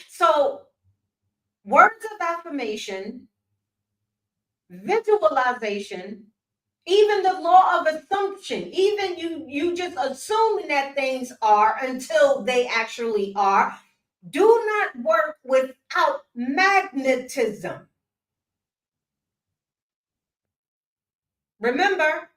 So, words of affirmation, visualization, even the law of assumption, even you just assuming that things are until they actually are, do not work without magnetism. Remember,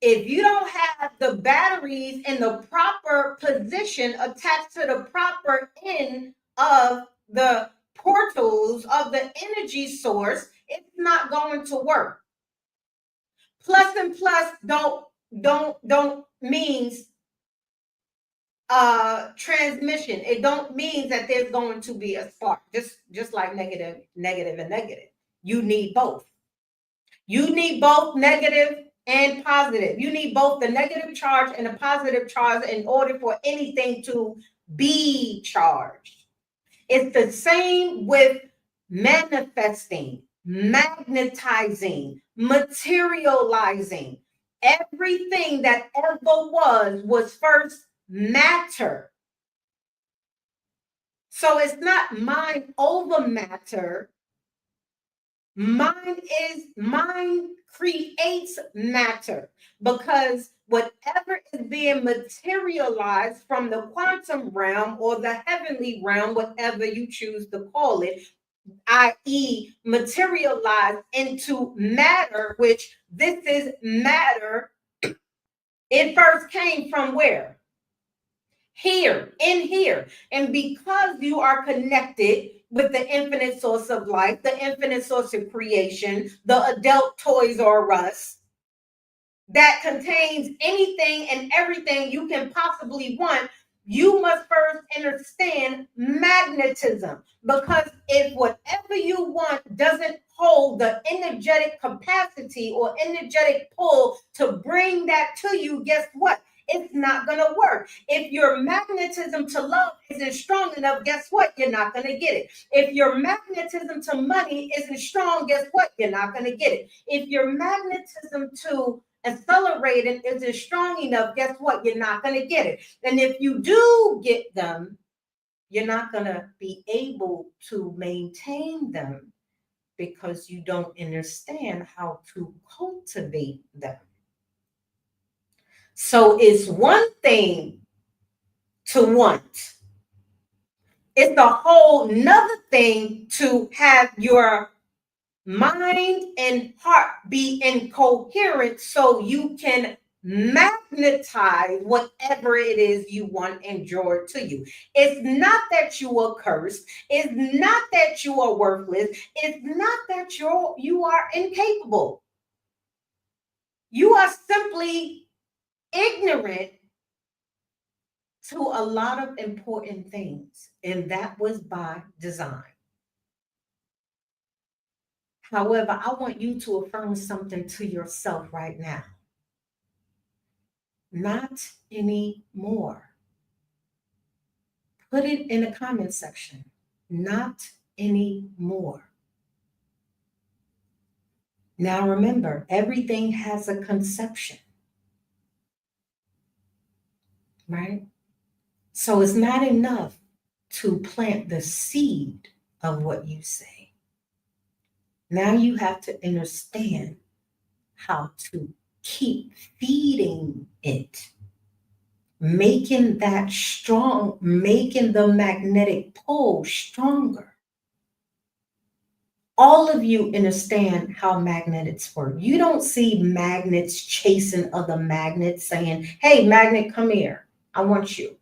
if you don't have the batteries in the proper position attached to the proper end of the portals of the energy source, it's not going to work. Plus and plus don't means transmission. It don't mean that there's going to be a spark. Just like negative and negative. You need both. You need both negative and positive. You need both the negative charge and the positive charge in order for anything to be charged. It's the same with manifesting, magnetizing, materializing. Everything that ever was first matter. So it's not mind over matter. Mind creates matter, because whatever is being materialized from the quantum realm or the heavenly realm, whatever you choose to call it, i.e., materialized into matter, which this is matter, it first came from where? Here, in here. And because you are connected with the infinite source of life, the infinite source of creation, the adult Toys R Us that contains anything and everything you can possibly want, you must first understand magnetism. Because if whatever you want doesn't hold the energetic capacity or energetic pull to bring that to you, guess what? It's not going to work. If your magnetism to love isn't strong enough, guess what? You're not going to get it. If your magnetism to money isn't strong, guess what? You're not going to get it. If your magnetism to accelerating isn't strong enough, guess what? You're not going to get it. And if you do get them, you're not going to be able to maintain them because you don't understand how to cultivate them. So it's one thing to want. It's a whole nother thing to have your mind and heart be incoherent so you can magnetize whatever it is you want and draw it to you. It's not that you are cursed. It's not that you are worthless. It's not that you are incapable. You are simply ignorant to a lot of important things, and that was by design. However, I want you to affirm something to yourself right now. Not anymore. Put it in the comment section. Not anymore. Now remember, everything has a conception, right? So it's not enough to plant the seed of what you say. Now you have to understand how to keep feeding it, making that strong, making the magnetic pole stronger. All of you understand how magnets work. You don't see magnets chasing other magnets saying, hey, magnet, come here. I want you.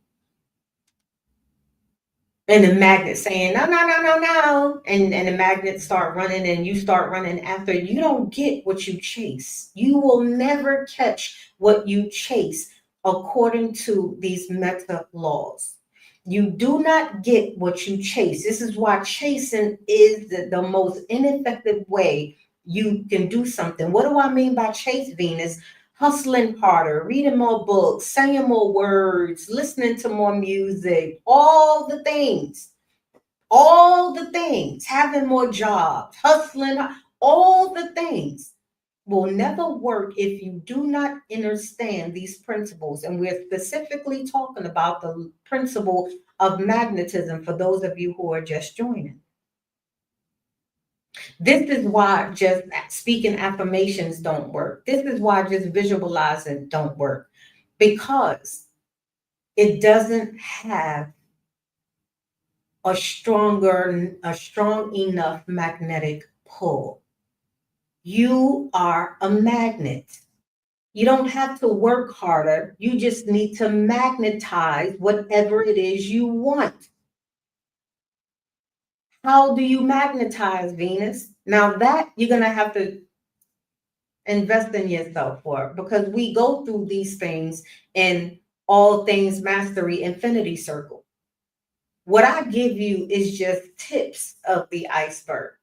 And the magnet saying, no, no, no, no, no. And the magnet start running and you start running after. You don't get what you chase. You will never catch what you chase according to these meta laws. You do not get what you chase. This is why chasing is the most ineffective way you can do something. What do I mean by chase, Venus? Hustling harder, reading more books, saying more words, listening to more music, all the things, having more jobs, hustling, all the things will never work if you do not understand these principles. And we're specifically talking about the principle of magnetism for those of you who are just joining. This is why just speaking affirmations don't work. This is why just visualizing don't work, because it doesn't have a strong enough magnetic pull. You are a magnet. You don't have to work harder. You just need to magnetize whatever it is you want. How do you magnetize, Venus? Now that you're going to have to invest in yourself for, because we go through these things in All Things Mastery Infinity Circle. What I give you is just tips of the iceberg,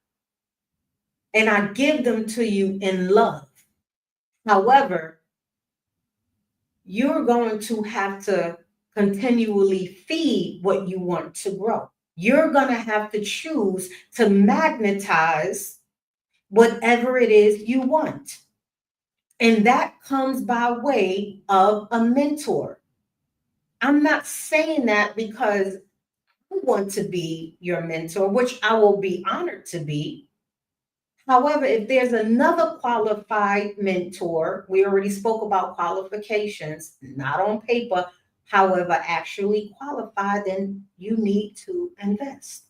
and I give them to you in love. However, you're going to have to continually feed what you want to grow. You're going to have to choose to magnetize whatever it is you want. And that comes by way of a mentor. I'm not saying that because I want to be your mentor, which I will be honored to be. However, if there's another qualified mentor, we already spoke about qualifications, not on paper, however, actually qualified, then you need to invest.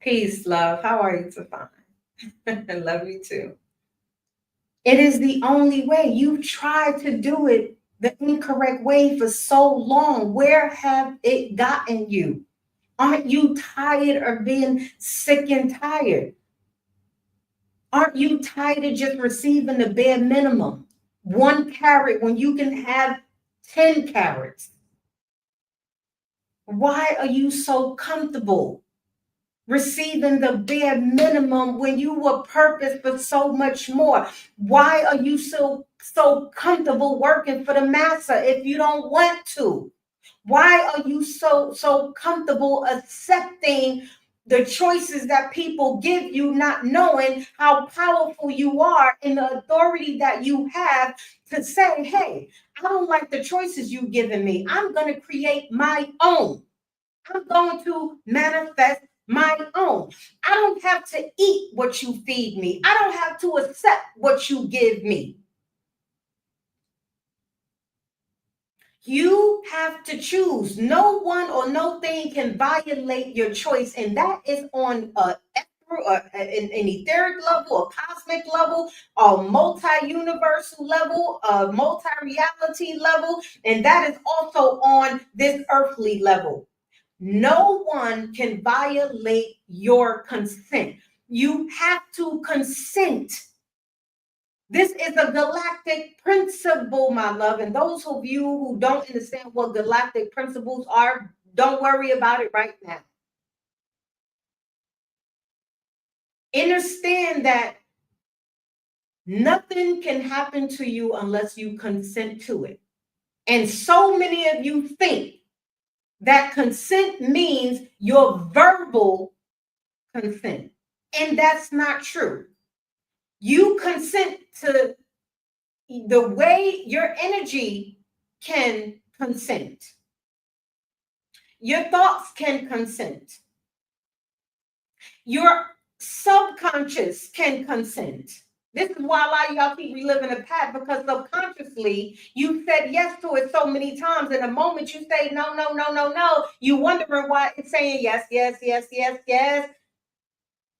Peace, love. How are you, Stefan? I love you too. It is the only way. You've tried to do it the incorrect way for so long. Where have it gotten you? Aren't you tired of being sick and tired? Aren't you tired of just receiving the bare minimum? 1 carat when you can have 10 carats. Why are you so comfortable receiving the bare minimum when you were purposed for so much more? Why are you so comfortable working for the master if you don't want to? Why are you so comfortable accepting the choices that people give you, not knowing how powerful you are and the authority that you have to say, hey, I don't like the choices you've given me. I'm going to create my own. I'm going to manifest my own. I don't have to eat what you feed me. I don't have to accept what you give me. You have to choose. No one or no thing can violate your choice, and that is on an etheric level, a cosmic level, a multi-universal level, a multi-reality level, and that is also on this earthly level. No one can violate your consent. You have to consent. This is a galactic principle, my love. And those of you who don't understand what galactic principles are, don't worry about it right now. Understand that nothing can happen to you unless you consent to it. And so many of you think that consent means your verbal consent. And that's not true. You consent to the way your energy can consent. Your thoughts can consent. Your subconscious can consent. This is why a lot of y'all keep reliving the past, because subconsciously you said yes to it so many times. And the moment you say no, no, no, no, no, you wondering why it's saying yes, yes, yes, yes, yes.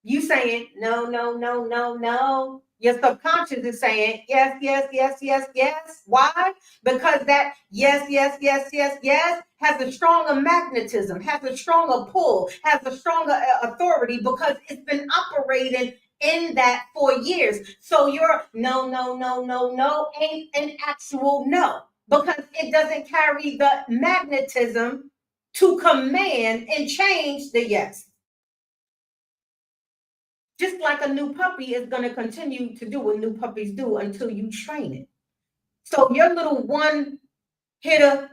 You saying no, no, no, no, no. Your subconscious is saying yes, yes, yes, yes, yes. Why? Because that yes, yes, yes, yes, yes has a stronger magnetism, has a stronger pull, has a stronger authority because it's been operating in that for years. So your no, no, no, no, no ain't an actual no because it doesn't carry the magnetism to command and change the yes. Just like a new puppy is going to continue to do what new puppies do until you train it. So your little one hitter,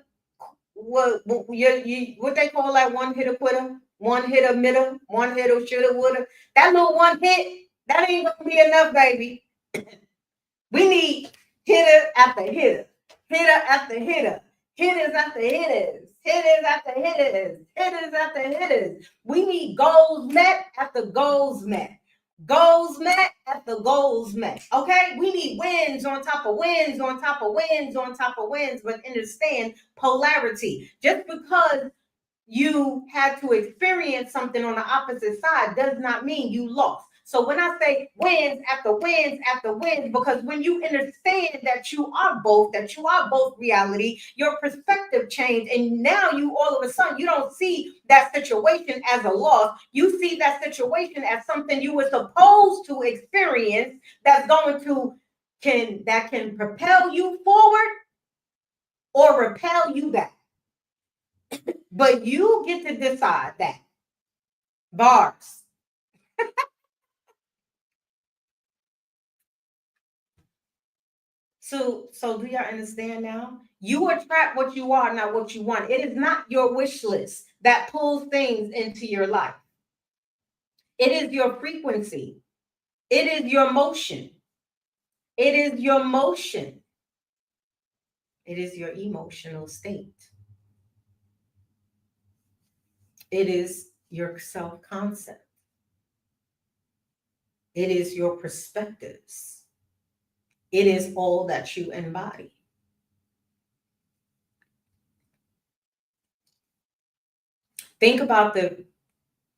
what they call that one hitter quitter, one hitter mitter, one hitter shoulda woulda. That little one hit, that ain't gonna be enough, baby. We need hitter after hitter, hitter after hitter, hitters after hitters, hitters after hitters, hitters after hitters. We need goals met after goals met. Goals met after goals met. Okay, we need wins on top of wins on top of wins on top of wins, but understand polarity. Just because you had to experience something on the opposite side does not mean you lost. So when I say wins after wins after wins, because when you understand that you are both reality, your perspective changed. And now you all of a sudden, you don't see that situation as a loss. You see that situation as something you were supposed to experience that's going to can propel you forward or repel you back. But you get to decide that. Bars. So do y'all understand now? You attract what you are, not what you want. It is not your wish list that pulls things into your life. It is your frequency. It is your motion. It is your motion. It is your emotional state. It is your self concept. It is your perspectives. It is all that you embody. Think about the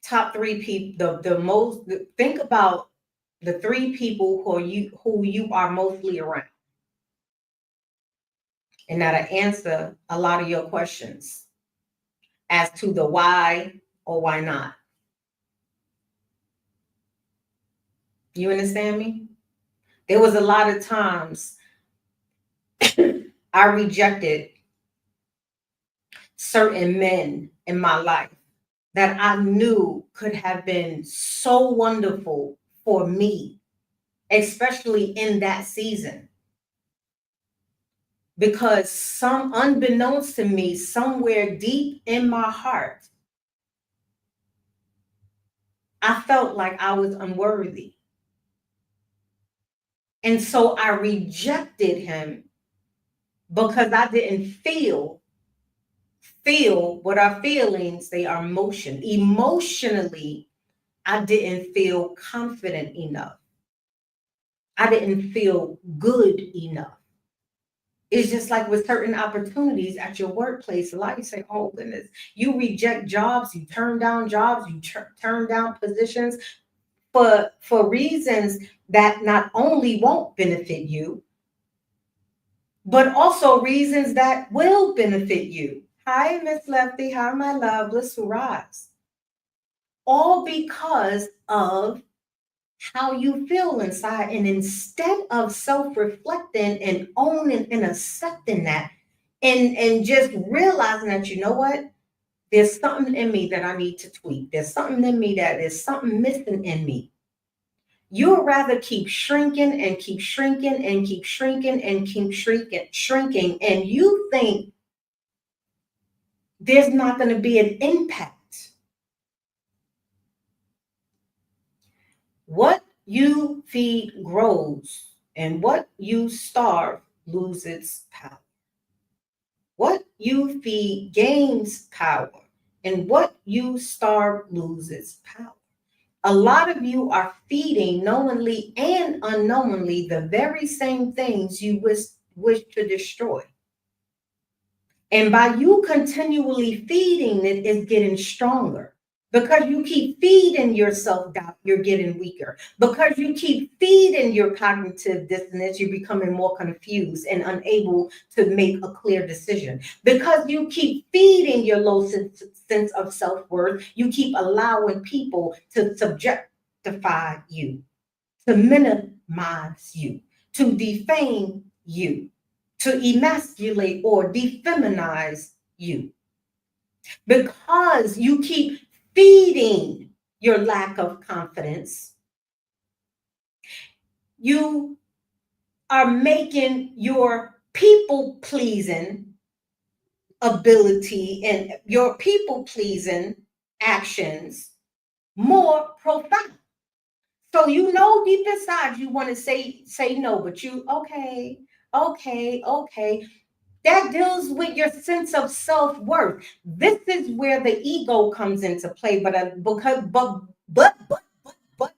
top three people, think about the three people who you are mostly around. And that'll answer a lot of your questions as to the why or why not. You understand me? There was a lot of times I rejected certain men in my life that I knew could have been so wonderful for me, especially in that season. Because unbeknownst to me, somewhere deep in my heart, I felt like I was unworthy. And so I rejected him because I didn't feel what our feelings, they are emotion. Emotionally, I didn't feel confident enough. I didn't feel good enough. It's just like with certain opportunities at your workplace, a lot you say, oh goodness, you reject jobs, you turn down jobs, you turn down positions for reasons that not only won't benefit you, but also reasons that will benefit you. Hi, Miss Lefty. Hi, my love. Let's rise. All because of how you feel inside. And instead of self-reflecting and owning and accepting that and just realizing that, you know what? There's something in me that I need to tweak. There's something in me that there's something missing in me. You'd rather keep shrinking and keep shrinking and keep shrinking and keep shrinking. And you think there's not going to be an impact. What you feed grows, and what you starve loses its power. What you feed gains power, and what you starve loses power. A lot of you are feeding knowingly and unknowingly the very same things you wish to destroy. And by you continually feeding it, it's getting stronger Because you keep feeding your self-doubt, you're getting weaker. Because you keep feeding your cognitive dissonance, you're becoming more confused and unable to make a clear decision. Because you keep feeding your low sense of self-worth, you keep allowing people to subjectify you, to minimize you, to defame you, to emasculate or defeminize you. Because you keep feeding your lack of confidence, you are making your people pleasing ability and your people pleasing actions more profound. So you know deep inside you want to say no, but you okay. That deals with your sense of self-worth. This is where the ego comes into play, because but but but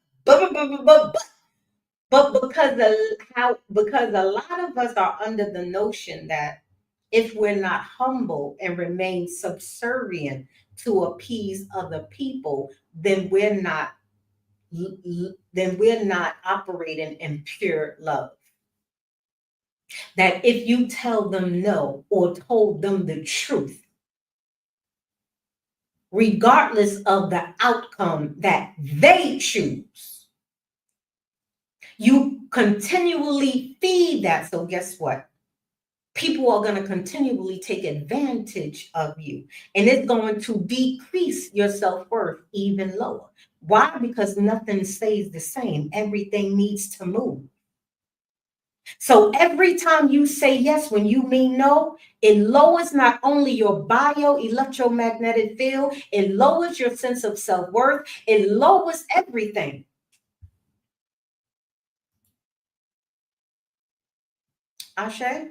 but because a lot of us are under the notion that if we're not humble and remain subservient to appease other people, then we're not operating in pure love. That if you tell them no or told them the truth, regardless of the outcome that they choose, you continually feed that. So guess what? People are going to continually take advantage of you, and it's going to decrease your self-worth even lower. Why? Because nothing stays the same. Everything needs to move. So every time you say yes when you mean no, it lowers not only your electromagnetic field, it lowers your sense of self-worth, it lowers everything. Ashe?